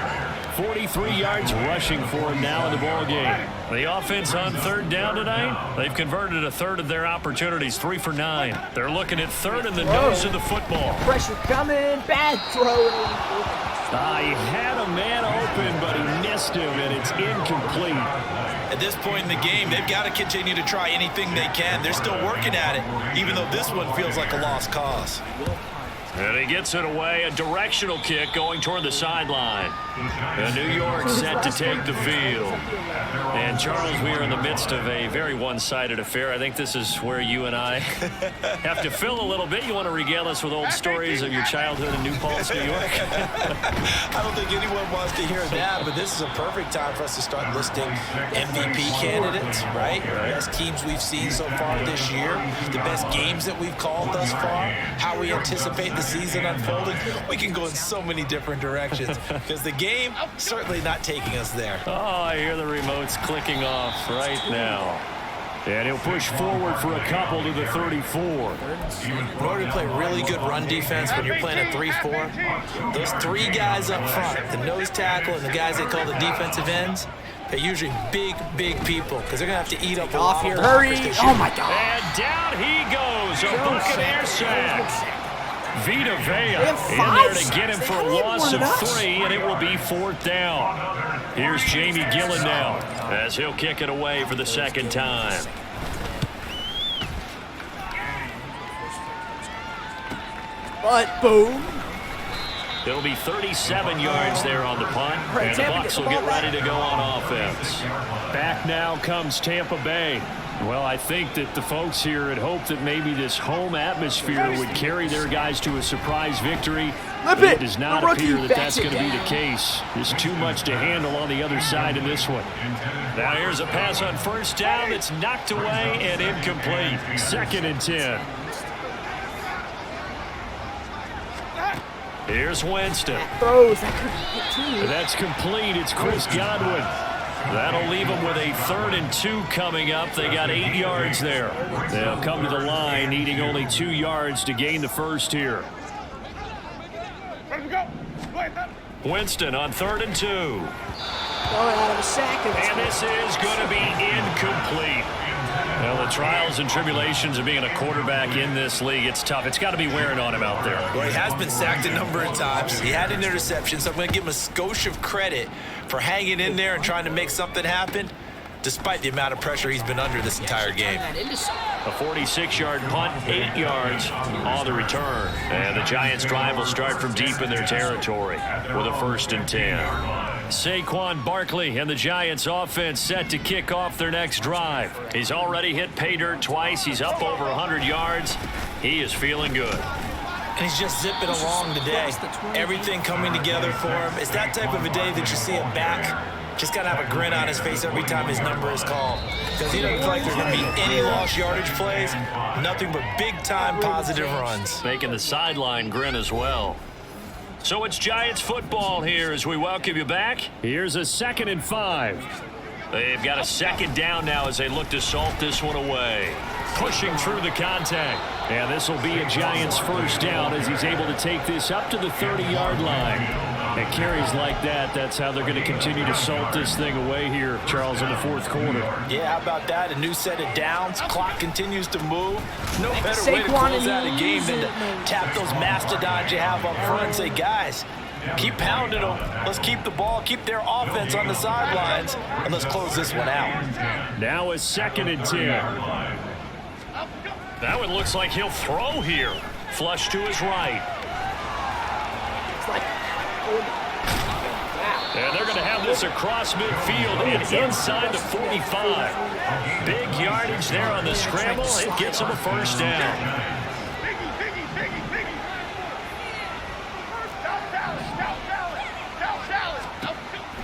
43 yards rushing for him now in the ball game. The offense on third down tonight, they've converted a third of their opportunities, 3 for 9. They're looking at third in the nose of the football. Pressure coming, bad throw. He had a man open, but he missed him, and it's incomplete. At this point in the game, they've got to continue to try anything they can. They're still working at it, even though this one feels like a lost cause. And he gets it away, a directional kick going toward the sideline. And New York set to take the field. And Charles, we are in the midst of a very one-sided affair. I think this is where you and I have to fill a little bit. You want to regale us with old stories of your childhood in New Paltz, New York? I don't think anyone wants to hear that, but this is a perfect time for us to start listing MVP candidates, right? The best teams we've seen so far this year, the best games that we've called thus far, how we anticipate the season unfolding. We can go in so many different directions because the game certainly not taking us there. Oh, I hear the remotes clicking off right now. And he'll push forward for a couple to the 34. In order to play really good run defense when you're playing a 3-4, those 3 guys up front, the nose tackle and the guys they call the defensive ends, they're usually big people because they're going to have to eat up off here. Hurry. Oh, my God. And down he goes. A Buccaneer sack. Vita Vea in there to get him for a loss of 3, and it will be 4th down. Here's Jamie Gillen now as he'll kick it away for the second time. But boom. It'll be 37 yards there on the punt, and the Bucs will get ready to go on offense. Back now comes Tampa Bay. Well, I think that the folks here had hoped that maybe this home atmosphere would carry their guys to a surprise victory. But it does not appear that that's going to be the case. There's too much to handle on the other side of this one. Now here's a pass on first down that's knocked away and incomplete. 2nd and 10. Here's Winston. That's complete. It's Chris Godwin. That'll leave them with a 3rd and 2 coming up. They got 8 yards there. They'll come to the line, needing only 2 yards to gain the first here. Winston on 3rd and 2. And this is going to be incomplete. Well, the trials and tribulations of being a quarterback in this league, it's tough. It's got to be wearing on him out there. Well, he has been sacked a number of times. He had an interception, so I'm going to give him a skosh of credit for hanging in there and trying to make something happen, despite the amount of pressure he's been under this entire game. A 46-yard punt, 8 yards on the return. And the Giants' drive will start from deep in their territory with a 1st and 10. Saquon Barkley and the Giants' offense set to kick off their next drive. He's already hit pay dirt twice. He's up over 100 yards. He is feeling good. And he's just zipping along today. Everything coming together for him. It's that type of a day that you see him back. Just got to have a grin on his face every time his number is called. Because he doesn't feel like there's going to be any lost yardage plays. Nothing but big-time positive runs. Making the sideline grin as well. So it's Giants football here as we welcome you back. Here's a 2nd and 5. They've got a 2nd down now as they look to salt this one away. Pushing through the contact. And this will be a Giants 1st down as he's able to take this up to the 30-yard line. And carries like that, that's how they're going to continue to salt this thing away here, Charles, in the 4th quarter. Yeah, how about that? A new set of downs. Clock continues to move. No better way to close out a game than to tap those mastodons you have up front and say, guys, keep pounding them. Let's keep the ball, keep their offense on the sidelines, and let's close this one out. Now a 2nd and 10. That one looks like he'll throw here. Flush to his right. And they're going to have this across midfield and inside the 45. Big yardage there on the scramble. It gets them a 1st down.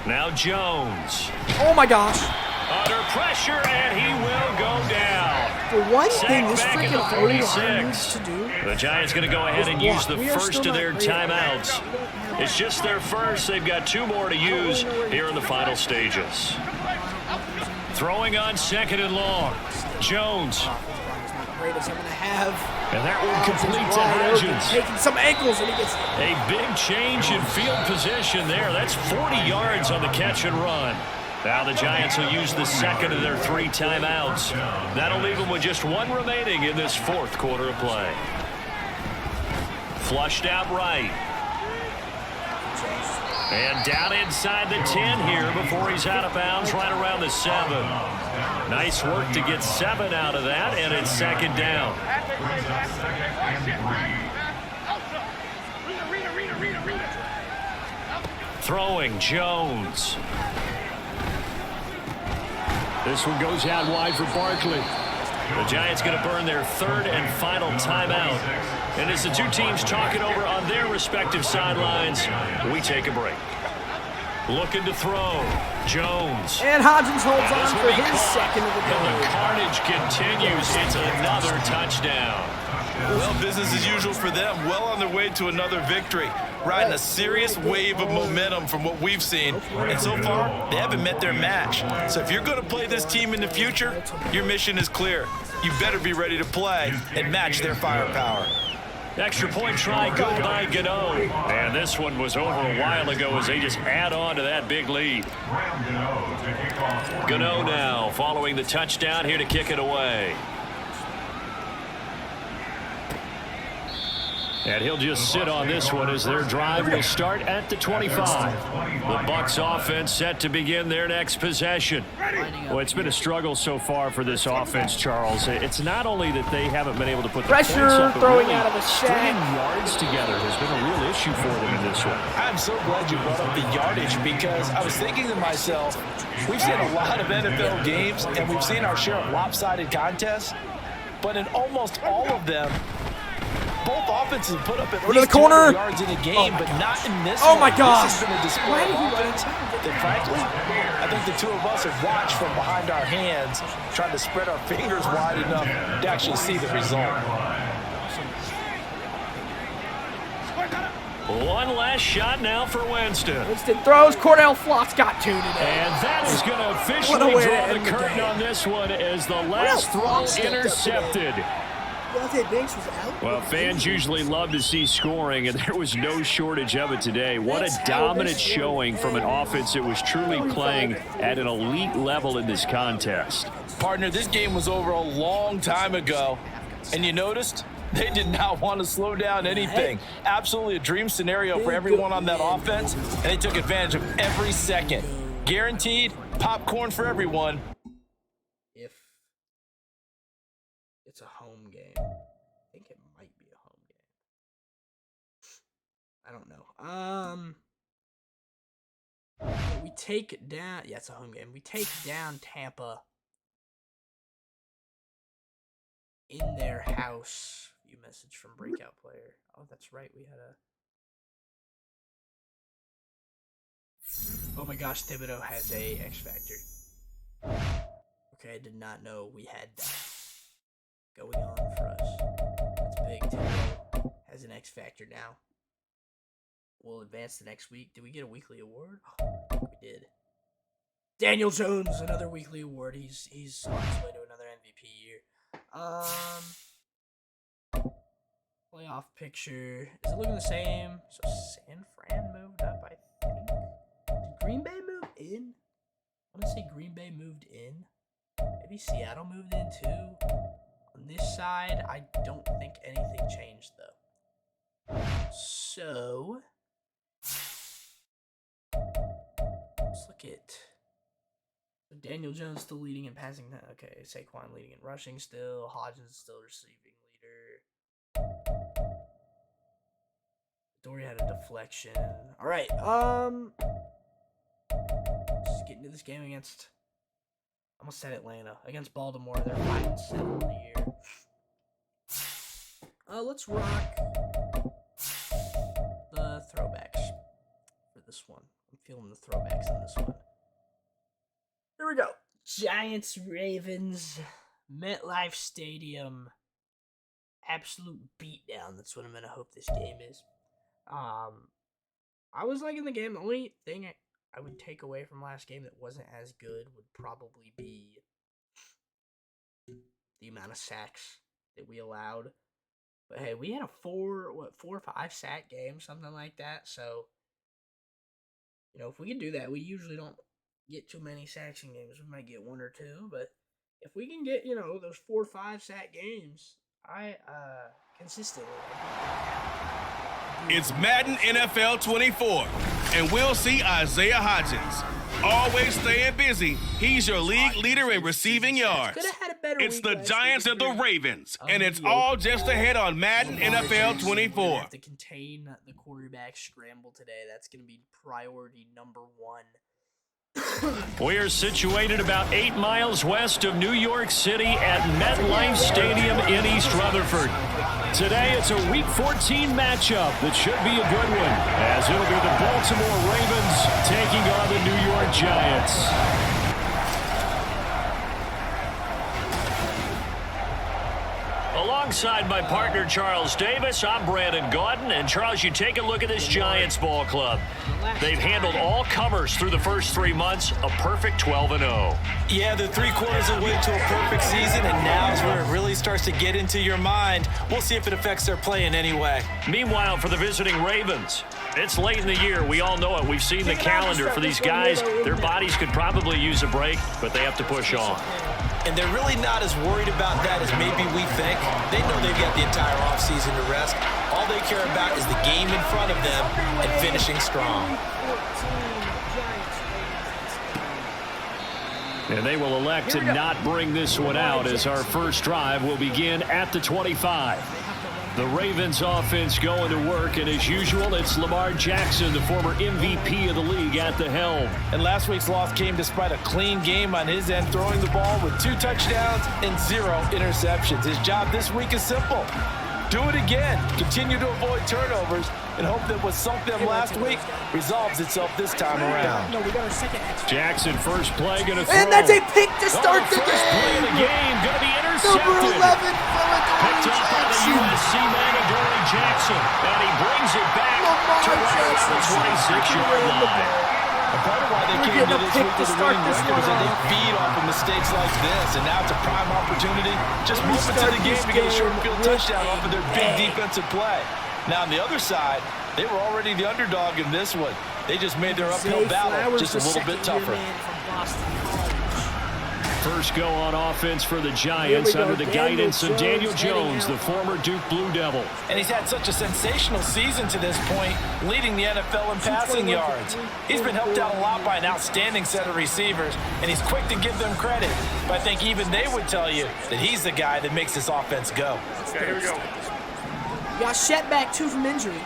Now Jones. Oh, my gosh. Under pressure, and he will go down. For one Sack thing, this back at freaking the O-line needs to do. The Giants going to go ahead and use the first of their timeouts. It's just their first. They've got 2 more to use here in the final stages. Throwing on 2nd and long. Jones. greatest I'm going to have. And that one complete to Hodgins. Taking some ankles, and he gets A big change in field position there. That's 40 yards on the catch and run. Now the Giants will use the second of their 3 timeouts. That'll leave them with just 1 remaining in this 4th quarter of play. Flushed out right. And down inside the 10 here before he's out of bounds right around the 7. Nice work to get 7 out of that, and it's 2nd down. Throwing Jones. This one goes out wide for Barkley. The Giants going to burn their 3rd and final timeout. And as the 2 teams talk it over on their respective sidelines, we take a break. Looking to throw. Jones. And Hodgins holds on for his second of the And the day. carnage continues. It's another touchdown. Well, business as usual for them. Well on their way to another victory. Riding a serious wave of momentum from what we've seen. And so far, they haven't met their match. So if you're going to play this team in the future, your mission is clear. You better be ready to play and match their firepower. Extra point try good by Gano. And this one was over a while ago as they just add on to that big lead. Gano now following the touchdown here to kick it away. And he'll just sit on this one as their drive will start at the 25. The Bucs offense set to begin their next possession. Well, it's been a struggle so far for this offense, Charles. It's not only that they haven't been able to put the Pressure, points up, but throwing really out of the stringing sack. yards together has been a real issue for them in this one. I'm so glad you brought up the yardage because I was thinking to myself, we've seen a lot of NFL games and we've seen our share of lopsided contests, but in almost all of them, both offenses put up at Go to least the corner. 200 yards in a game, but not in this Oh one. my gosh. This has been a display Why of did he run offense that, frankly, I think the 2 of us have watched from behind our hands, trying to spread our fingers wide enough to actually see the result. One last shot now for Winston. Winston throws. Cordell Flott's got 2 today. And that is going to What a officially way to draw the end the curtain game. on this one as the last throw intercepted. Well, fans usually love to see scoring, and there was no shortage of it today. What a dominant showing from an offense that was truly playing at an elite level in this contest. Partner, this game was over a long time ago, and you noticed they did not want to slow down anything. Absolutely a dream scenario for everyone on that offense, and they took advantage of every second. Guaranteed popcorn for everyone. If it's a home game, I think it might be a home game. I don't know. We take down. Yeah, it's a home game. We take down Tampa in their house. View message from breakout player. Oh, that's right. We had a. Oh my gosh, Thibodeau has a X Factor. Okay, I did not know we had that going on for us. That's big. Thibodeau has an X Factor now. We'll advance the next week. Did we get a weekly award? Oh, I think we did. Daniel Jones, another weekly award. He's on his way to another MVP year. Playoff picture. Is it looking the same? So San Fran moved up, I think. Did Green Bay move in? I want to say Green Bay moved in. Maybe Seattle moved in too. On this side, I don't think anything changed though. So let's look at Daniel Jones still leading in passing. Okay, Saquon leading in rushing still. Hodgins still receiving leader. Dory had a deflection. All right. Just get into this game against. I almost said Atlanta against Baltimore. They're 5-7 on the year. Let's rock the throwbacks for this one. I'm feeling the throwbacks in this one. Here we go. Giants, Ravens, MetLife Stadium. Absolute beatdown. That's what I'm going to hope this game is. I was liking the game. The only thing I would take away from last game that wasn't as good would probably be the amount of sacks that we allowed. But hey, we had a 4 or 5 sack game, something like that. So, if we can do that, we usually don't get too many sacks in games. We might get 1 or 2, but if we can get, those 4 or 5 sack games, consistently. It's Madden NFL 24, and we'll see Isaiah Hodgins. Always staying busy, he's your league leader in receiving yards. It's the Giants and the Ravens, and it's all just ahead on Madden NFL 24. Have to contain the quarterback scramble today. That's going to be priority number 1. We're situated about 8 miles west of New York City at MetLife Stadium in East Rutherford. Today, it's a Week 14 matchup that should be a good one, as it'll be the Baltimore Ravens taking on the New York Giants. Alongside my partner, Charles Davis, I'm Brandon Gaudin. And, Charles, you take a look at this Giants ball club. They've handled all comers through the first 3 months, a perfect 12-0. Yeah, they're 3/4 of the way to a perfect season, and now is where it really starts to get into your mind. We'll see if it affects their play in any way. Meanwhile, for the visiting Ravens, it's late in the year. We all know it. We've seen the calendar for these guys. Their bodies could probably use a break, but they have to push on. And they're really not as worried about that as maybe we think. They know they've got the entire offseason to rest. All they care about is the game in front of them and finishing strong. And they will elect to not bring this one out, as our first drive will begin at the 25. The Ravens offense going to work, and as usual, it's Lamar Jackson, the former MVP of the league, at the helm. And last week's loss came despite a clean game on his end, throwing the ball with 2 touchdowns and 0 interceptions. His job this week is simple. Do it again. Continue to avoid turnovers and hope that what sunk them last week resolves itself this time around. No, we got our second extra. Jackson, first play, going to throw. And that's a pick to start the First play of the game, going to be intercepted. Number 11, Picked up by the USC man, Adoree Jackson. And he brings it back to right around the 26-yard line. And part of why they came to this week with a winning record is that they feed off of mistakes like this, and now it's a prime opportunity. Just move into the game to get a short field touchdown off of their big defensive play. Now, on the other side, they were already the underdog in this one. They just made their uphill battle just a little bit tougher. First go on offense for the Giants under the guidance of Daniel Jones, the former Duke Blue Devil. And he's had such a sensational season to this point, leading the NFL in passing yards. He's been helped out a lot by an outstanding set of receivers, and he's quick to give them credit. But I think even they would tell you that he's the guy that makes this offense go. Okay, here we go. You got Shep back, too, from injury.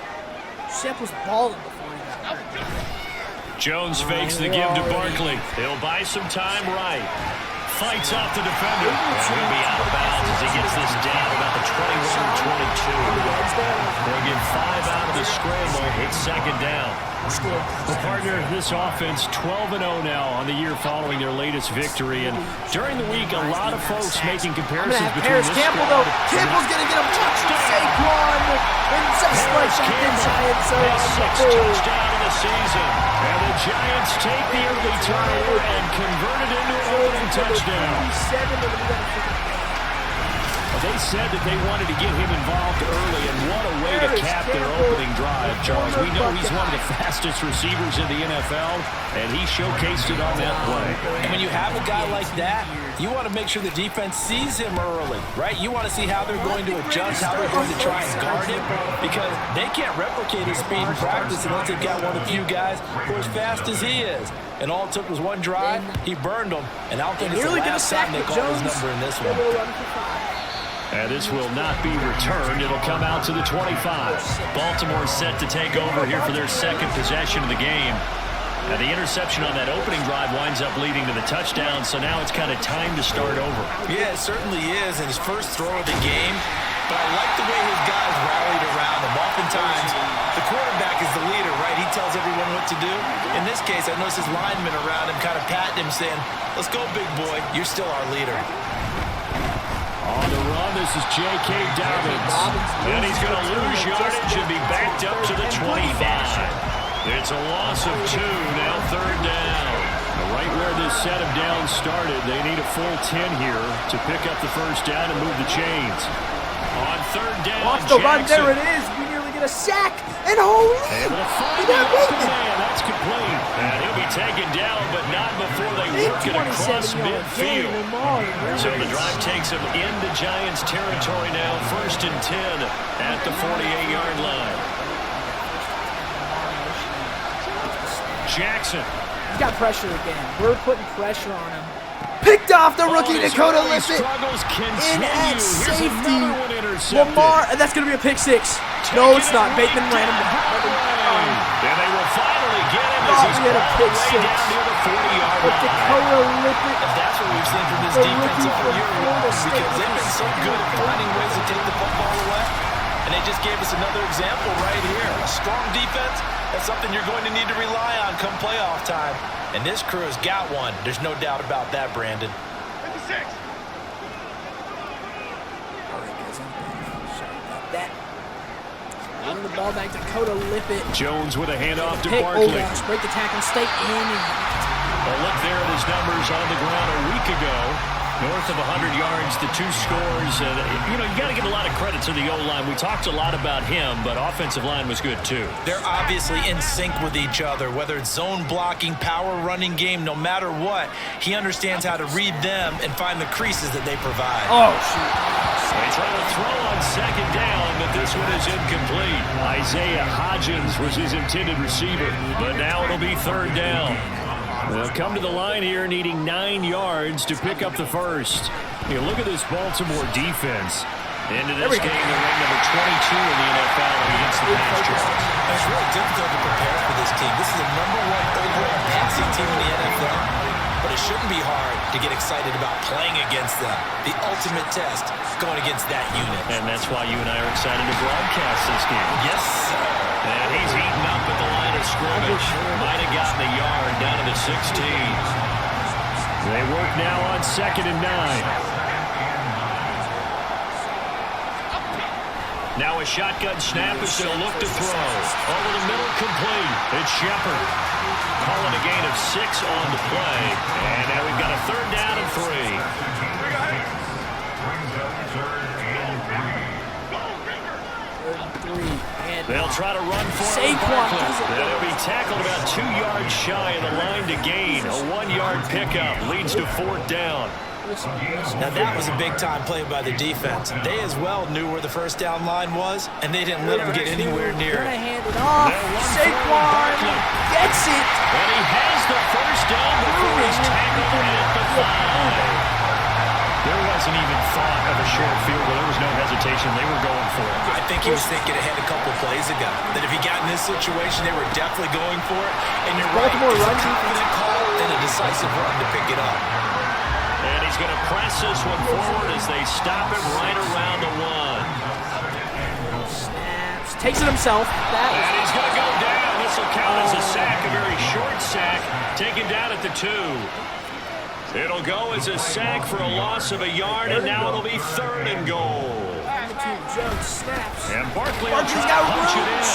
Shep was balling before he got hurt. Jones fakes the give to Barkley. He'll buy some time right. Fights off the defender. And he'll be out of bounds as he gets this down about the 21-22. They'll get 5 out of the scramble. It's second down. Well, partner, this offense 12-0 now on the year following their latest victory. And during the week, a lot of folks making comparisons between this Campbell, though. Campbell's going to get him touchdown. Saquon. And just like the Giants are on the 6th touchdown of the season. And the Giants take the early turnover and convert it into an opening touchdown. They said that they wanted to get him involved early, and what a way to cap their opening drive, Charles. We know he's one of the fastest receivers in the NFL, and he showcased it on that play. And when you have a guy like that, you want to make sure the defense sees him early, right? You want to see how they're going to adjust, how they're going to try and guard him, because they can't replicate his speed in practice unless they've got one of the few guys who are as fast as he is. And all it took was one drive, he burned them, and I don't think it's the last time they called his number in this one. And this will not be returned. It'll come out to the 25. Baltimore set to take over here for their second possession of the game. And the interception on that opening drive winds up leading to the touchdown, so now it's kind of time to start over. Yeah, it certainly is, and his first throw of the game. But I like the way his guys rallied around him. Oftentimes, the quarterback is the leader, right? He tells everyone what to do. In this case, I noticed his linemen around him kind of patting him, saying, "Let's go, big boy. You're still our leader." On the run, this is J.K. Dobbins. And he's going to lose yardage and be backed up to the 25. It's a loss of 2, now third down. Right where this set of downs started, they need a full 10 here to pick up the first down and move the chains. down. Watch the run. Jackson. There it is. We nearly get a sack. And holy, Able to find he the got extra beaten. man. That's complete. And he'll be taken down, but not before they Big work it across 27-yard gain. midfield. Lamar. So the drive takes them into Giants territory now. 1st and 10 at the 48-yard line. Jackson. He's got pressure again. We're putting pressure on him. Picked off the rookie Dakota Lippett. Struggles In continue. at Here's safety. another one intercepted. Lamar, and that's going to be a pick 6. No, it's not. Bateman ran him down. And they will finally get him as Thought he's we had a all the pick way 6. down near the 40-yard But line. Dakota Lippett, And that's what we've seen from this The defense rookie all from year long, Florida because State they've been so good at finding ways to take the football away. And they just gave us another example right here. A strong defense, that's something you're going to need to rely on come playoff time. And this crew has got one. There's no doubt about that, Brandon. that. Running the ball back to Dakota Lippett. Jones with a handoff to Pick, Barkley. gosh, break the tackle, stay in. A look there at his numbers on the ground a week ago. North of 100 yards, the 2 scores. And, you know, you got to give a lot of credit to the O-line. We talked a lot about him, but offensive line was good too. They're obviously in sync with each other, whether it's zone blocking, power running game, no matter what. He understands how to read them and find the creases that they provide. Oh, shoot. They try to throw on 2nd down, but this one is incomplete. Isaiah Hodgins was his intended receiver, but now it'll be 3rd down. They'll come to the line here needing 9 yards to pick up the first. You look at this Baltimore defense. Into this game, they're ranked number 22 in the NFL against the pass rush. It's really difficult to prepare for this team. This is the #1 overall passing team in the NFL, but it shouldn't be hard to get excited about playing against them. The ultimate test going against that unit. And that's why you and I are excited to broadcast this game. Yes, sir. And he's eaten up at the line of scrimmage. Might have gotten a yard down to the 16. They work now on 2nd and 9. Now a shotgun snap as they'll look to throw. Over the middle, complete. It's Shepard. Calling a gain of 6 on the play. And now we've got a 3rd down and 3. They'll try to run for it. They'll be tackled about 2 yards shy of the line to gain. A 1-yard pickup leads to 4th down. Now that was a big-time play by the defense. They as well knew where the 1st down line was, and they didn't let them get anywhere near Gonna it. hand it off. Saquon gets it. And he has the 1st down before he's tackled at the 5. There wasn't even thought of a short field goal. There was no hesitation. They were going for it. I think he was thinking ahead a couple plays ago, that if he got in this situation, they were definitely going for it. And you're right, Baltimore it's a run confident call and a decisive run to pick it up. And he's going to press this one forward as they stop him right around the 1. Snaps. Takes it himself. And he's going to go down. This will count as a sack, a very short sack, taken down at the 2. It'll go as a sack for a loss of a yard, and now it'll be 3rd and goal. Jones snaps. And Barkley will try to punch it in.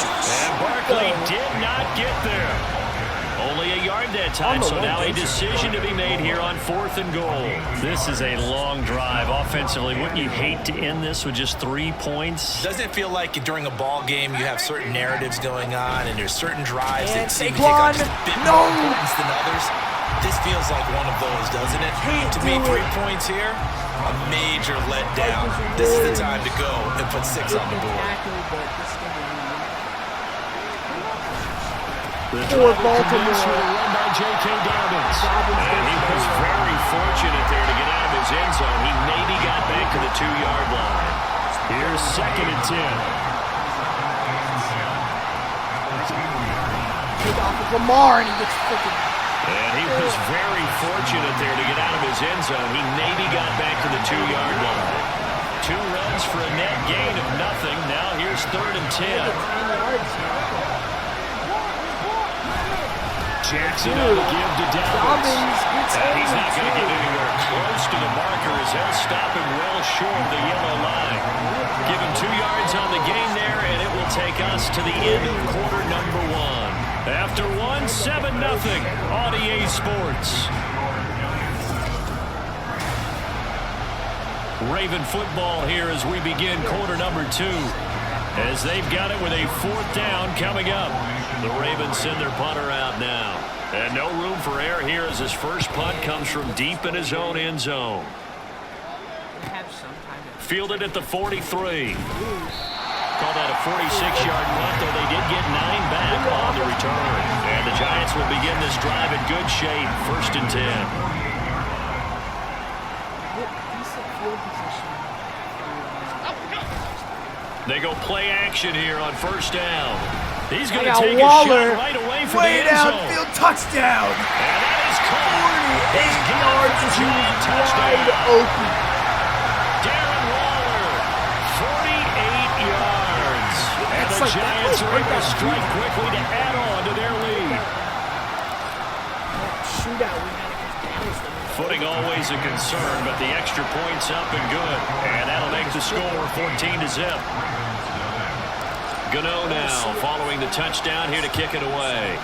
And Barkley did not get there. Only a yard that time, so now a decision to be made here on 4th and goal. This is a long drive offensively. Wouldn't you hate to end this with just 3 points? Doesn't it feel like during a ball game you have certain narratives going on and there's certain drives And that seem to take on just a bit no. more importance than others? This feels like one of those, doesn't it? To me, 3 points here, a major letdown. This is the time to go and put 6 on the board. For Baltimore. Run by J.K. Dobbins. And he was very fortunate there to get out of his end zone. He maybe got back to the 2-yard line. Here's 2nd and 10. Take off with Lamar, and he gets freaking. And he was very fortunate there to get out of his end zone. He maybe got back to the 2-yard line. 2 runs for a net gain of nothing. Now here's 3rd and 10. Jackson on the give to Dobbins. And he's not going to get anywhere close to the marker as they'll stop him well short of the yellow line. Give him 2 yards on the gain there, and it will take us to the end of quarter number 1. After 1, 7-0 on EA Sports. Raven football here as we begin quarter number 2. As they've got it with a 4th down coming up. The Ravens send their punter out now. And no room for error here as his first punt comes from deep in his own end zone. Fielded at the 43. Call that a 46-yard punt, though they did get 9 back on the return. And the Giants will begin this drive in good shape, 1st and 10. They go play action here on 1st down. He's going to take a shot right away from the end zone. Downfield touchdown. And that is caught. 48 yards as he was wide open. Darren Waller, 48 yards. And the Giants are able to strike quickly to add on to their lead. Shootout we had against Dallas. Footing always a concern, but the extra point's up and good. And that'll make the score 14-0. Gano now following the touchdown here to kick it away.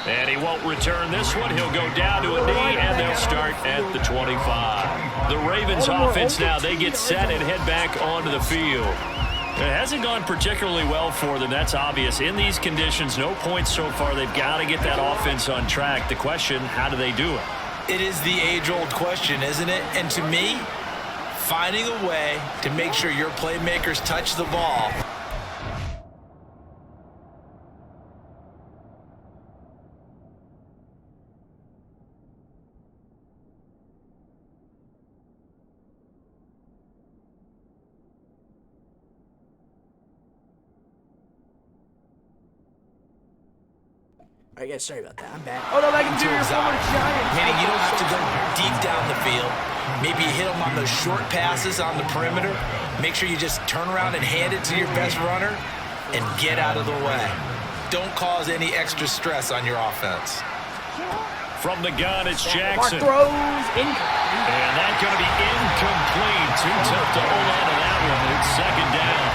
And he won't return this one. He'll go down to a knee, and they'll start at the 25. The Ravens offense now, they get set and head back onto the field. It hasn't gone particularly well for them, that's obvious. In these conditions, no points so far. They've got to get that offense on track. The question, how do they do it? It is the age-old question, isn't it? And to me, finding a way to make sure your playmakers touch the ball. All right, guys, sorry about that. I'm back. Oh, no, I can do your former Giants. Meaning you don't have to go deep down the field. Maybe you hit them on those short passes on the perimeter. Make sure you just turn around and hand it to your best runner and get out of the way. Don't cause any extra stress on your offense. From the gun, it's Jackson. Mark throws incomplete. And that's going to be incomplete. Too tough to hold on to that one. It's 2nd down.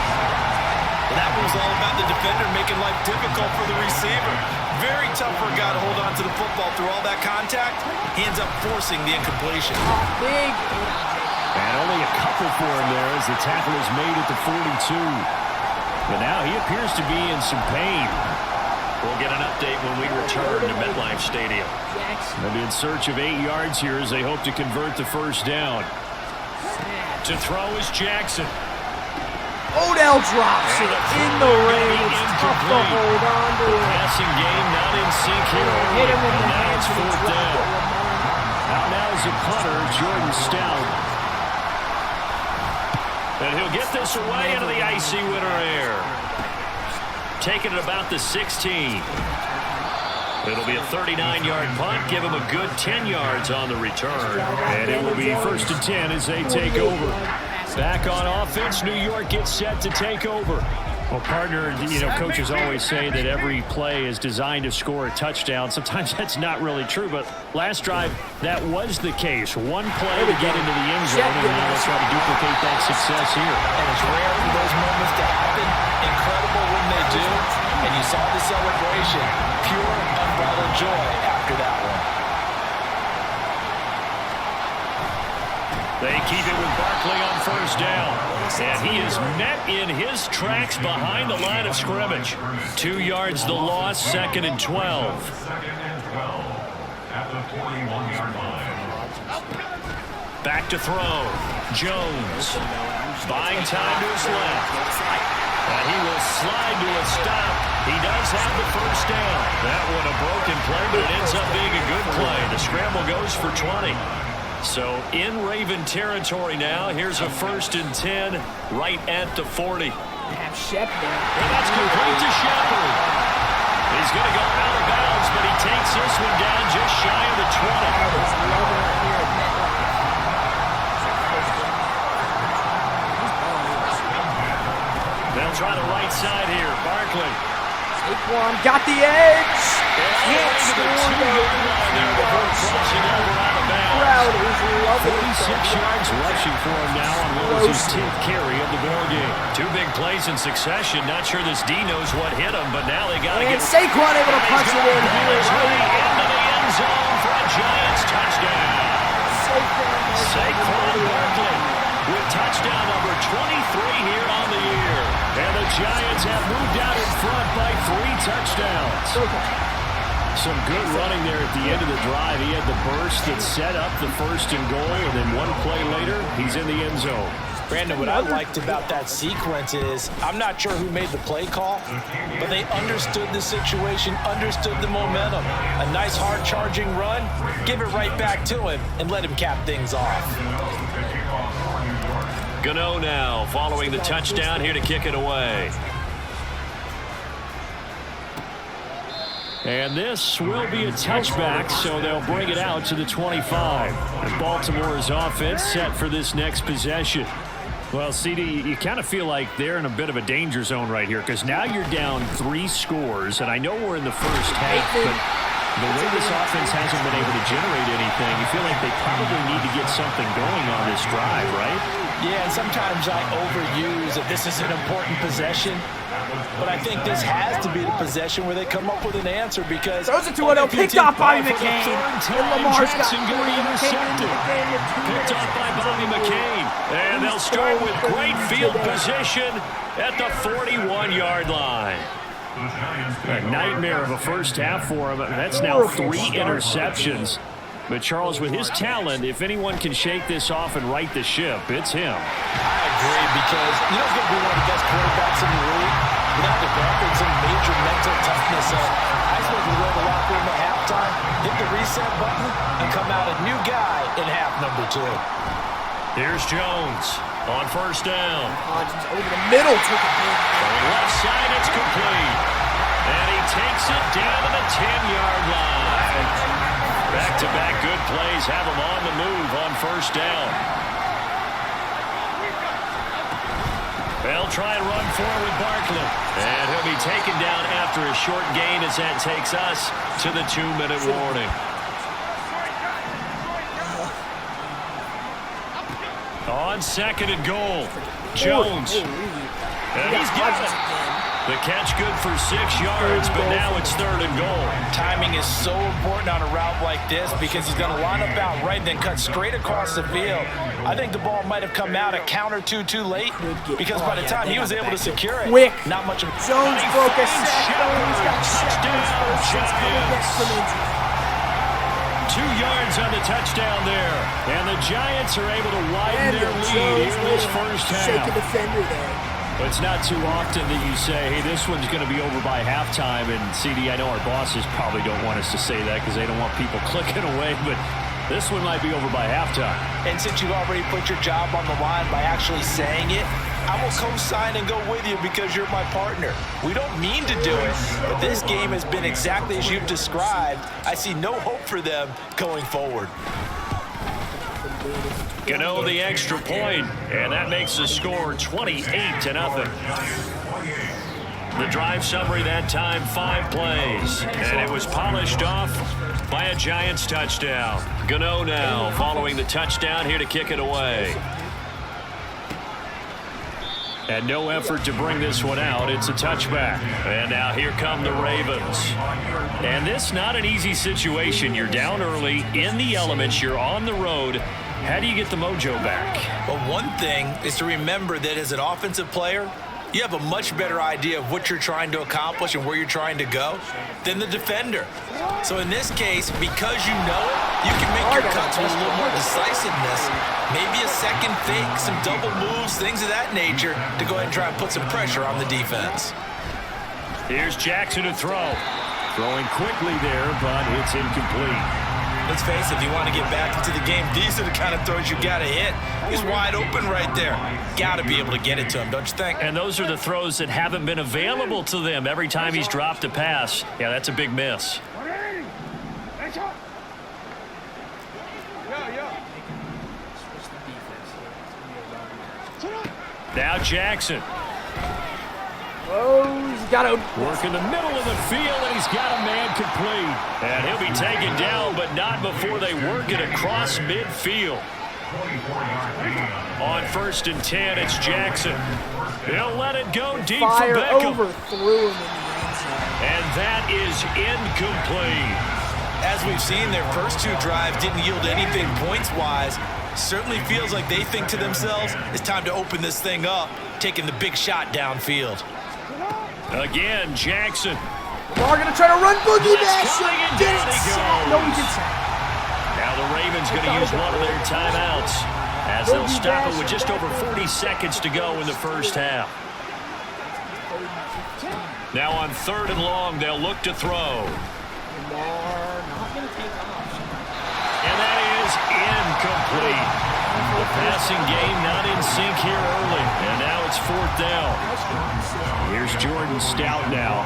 Well, that was all about the defender making life difficult for the receiver. Very tough for a guy to hold on to the football through all that contact. He ends up forcing the incompletion. Big. And only a couple for him there as the tackle is made at the 42. But now he appears to be in some pain. We'll get an update when we return to MetLife Stadium. They'll be in search of 8 yards here as they hope to convert the 1st down. To throw is Jackson. Odell drops it in the rain. It's tough to hold on to it. Passing game not in sync here. Hit him with the Now hands it's and he 4th dropped down. it. Out now is a punter, Jordan Stout. And he'll get this away into the icy winter air. Taking it about the 16. It'll be a 39-yard punt. Give him a good 10 yards on the return. And it will be 1st and 10 as they take over. Back on offense, New York gets set to take over. Well, partner, coaches always say that every play is designed to score a touchdown. Sometimes that's not really true, but last drive, that was the case. One play to get into the end zone, and now let's try to duplicate that success here. And it's rare for those moments to happen. Incredible when they do. And you saw the celebration. Pure, unbridled joy after that one. They keep it with Barkley on 1st down. And he is met in his tracks behind the line of scrimmage. 2 yards the loss, 2nd and 12. 2nd and 12 at the 41-yard line. Back to throw. Jones. Buying time to his left. And he will slide to a stop. He does have the 1st down. That one a broken play, but it ends up being a good play. The scramble goes for 20. So in Raven territory now. Here's a 1st and 10 right at the 40. Have Shep there. And that's complete to Shepard. He's going to go out of bounds, but he takes this one down just shy of the 20. They'll try the right side here. Barkley. Saquon got the edge. Can't score crowd is loving 46 yards rushing for him now on what was his 10th carry of the ball game. 2 big plays in succession. Not sure this D knows what hit him, but now they got to get. And Saquon able to punch it in here. Into the end zone for a Giants touchdown. Saquon Barkley with touchdown number 23 here on the year. And the Giants have moved out in front by 3 touchdowns. Some good running there at the end of the drive. He had the burst that set up the 1st and goal, and then one play later, he's in the end zone. Brandon, what I liked about that sequence is I'm not sure who made the play call, but they understood the situation, understood the momentum. A nice hard-charging run, give it right back to him, and let him cap things off. Gano now following the touchdown here to kick it away. And this will be a touchback, so they'll bring it out to the 25. And Baltimore's offense set for this next possession. Well, CD, you kind of feel like they're in a bit of a danger zone right here because now you're down 3 scores, and I know we're in the first half, but the way this offense hasn't been able to generate anything, you feel like they probably need to get something going on this drive, right? Yeah, and sometimes I overuse that this is an important possession. But I think this has to be the possession where they come up with an answer because throws it to it, picked off by McCain. Jackson going to be intercepted. Picked off by Bobby McCain. And they'll start with great field position at the 41-yard line. A nightmare of a first half for him. That's now 3 interceptions. But Charles, with his talent, if anyone can shake this off and right the ship, it's him. I agree because you don't get to be one of the best quarterbacks in the league without developing some major mental toughness. I suppose we go to the locker room at halftime, hit the reset button, and come out a new guy in half number 2. Here's Jones on first down. Hodgins over the middle, took it in. On the left side, it's complete. And he takes it down to the 10-yard line. Back-to-back good plays have him on the move on first down. They'll try and run forward with Barkley. And he'll be taken down after a short gain as that takes us to the 2-minute warning. On 2nd and goal, Jones. And he's got it. The catch good for 6 yards, but now it's 3rd and goal. Timing is so important on a route like this because he's going to line up out right and then cut straight across the field. I think the ball might have come out a count or two too late because by the time he was able to secure it, not much of Jones broke a sack. Touchdown, 2 yards on the touchdown there. And the Giants are able to widen their lead in this first half. Shake a defender there. It's not too often that you say, hey, this one's going to be over by halftime. And, CD, I know our bosses probably don't want us to say that because they don't want people clicking away. But this one might be over by halftime. And since you already put your job on the line by actually saying it, I will co-sign and go with you because you're my partner. We don't mean to do it, but this game has been exactly as you've described. I see no hope for them going forward. Gano the extra point, and that makes the score 28-0. The drive summary that time, 5 plays, and it was polished off by a Giants touchdown. Gano now following the touchdown here to kick it away. And no effort to bring this one out. It's a touchback. And now here come the Ravens. And this not an easy situation. You're down early, in the elements, you're on the road. How do you get the mojo back? Well, one thing is to remember that as an offensive player, you have a much better idea of what you're trying to accomplish and where you're trying to go than the defender. So in this case, because you know it, you can make your cuts with a little more decisiveness. Maybe a second fake, some double moves, things of that nature to go ahead and try and put some pressure on the defense. Here's Jackson to throw. Throwing quickly there, but it's incomplete. Let's face it, if you want to get back into the game, these are the kind of throws you got to hit. He's wide open right there. Got to be able to get it to him, don't you think? And those are the throws that haven't been available to them every time he's dropped a pass. Yeah, that's a big miss. Now Jackson. Oh, he's got to work in the middle of the field, and he's got a man complete. And he'll be taken down, but not before they work it across midfield. On 1st and 10, it's Jackson. He'll let it go deep for Beckham. Overthrew him in the end zone. And that is incomplete. As we've seen, their first 2 drives didn't yield anything points-wise. Certainly feels like they think to themselves, it's time to open this thing up, taking the big shot downfield. Again, Jackson. Lamar going to try to run Boogie Bash. Coming and Did down it he sack? goes. No, he did sack. Now the Ravens going to use one of their timeouts as they'll stop it with just over 40 seconds to go in the first half. Now on 3rd and long, they'll look to throw. Lamar not going to take off. And that is incomplete. The passing game not in sync here early. And now it's 4th down. Here's Jordan Stout now.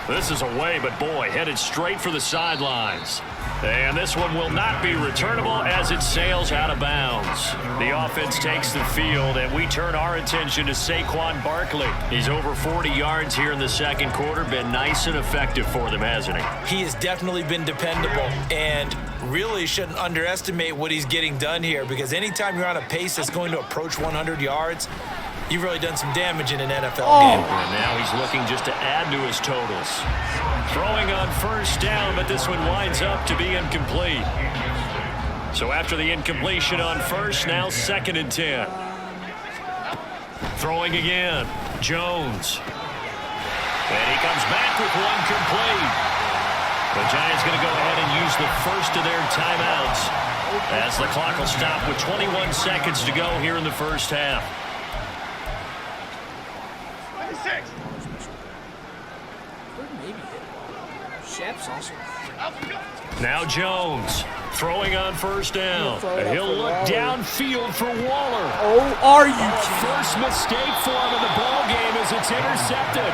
This is away, but boy, headed straight for the sidelines. And this one will not be returnable as it sails out of bounds. The offense takes the field, and we turn our attention to Saquon Barkley. He's over 40 yards here in the second quarter. Been nice and effective for them, hasn't he? He has definitely been dependable, and really shouldn't underestimate what he's getting done here, because anytime you're on a pace that's going to approach 100 yards, you've really done some damage in an NFL game. And now he's looking just to add to his totals. Throwing on 1st down, but this one winds up to be incomplete. So after the incompletion on 1st, now 2nd and 10. Throwing again, Jones. And he comes back with one complete. The Giants going to go ahead and use the first of their timeouts as the clock will stop with 21 seconds to go here in the first half. Now Jones throwing on 1st down. He'll look downfield for Waller. Oh, are you kidding? First mistake for him in the ball game as it's intercepted.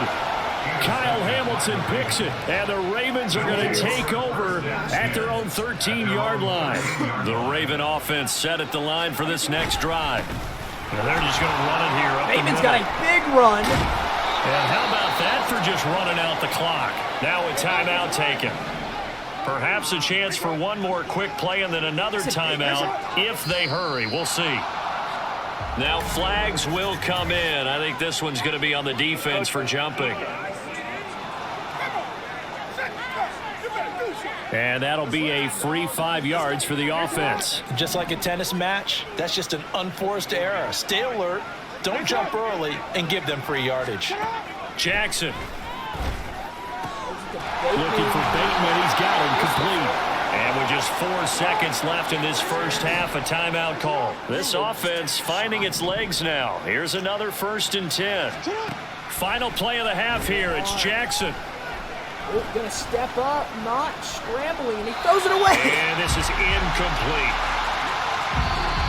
Kyle Hamilton picks it, and the Ravens are going to take over at their own 13-yard line. The Raven offense set at the line for this next drive. And they're just going to run it here. Ravens got a big run. And how about that for just running out the clock? Now a timeout taken. Perhaps a chance for one more quick play and then another timeout if they hurry. We'll see. Now flags will come in. I think this one's going to be on the defense for jumping. And that'll be a free 5 yards for the offense. Just like a tennis match, that's just an unforced error. Stay alert, don't jump early, and give them free yardage. Jackson. Looking for Bateman. He's got him complete. And with just 4 seconds left in this first half, a timeout call. This offense finding its legs now. Here's another 1st and 10. Final play of the half here. It's Jackson. Oh, gonna step up, not scrambling, and he throws it away. And this is incomplete.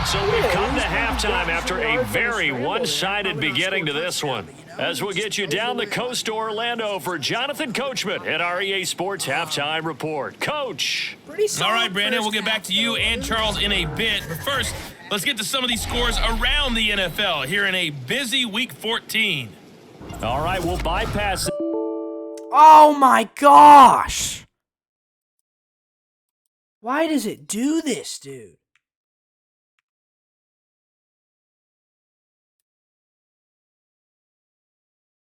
So we've come to halftime after a very one-sided beginning to this one. As we'll get you down the coast to Orlando for Jonathan Coachman at our EA Sports Halftime Report. Coach. All right, Brandon, we'll get back to you and Charles in a bit. But first, let's get to some of these scores around the NFL here in a busy Week 14. All right, we'll bypass it. Oh my gosh! Why does it do this, dude?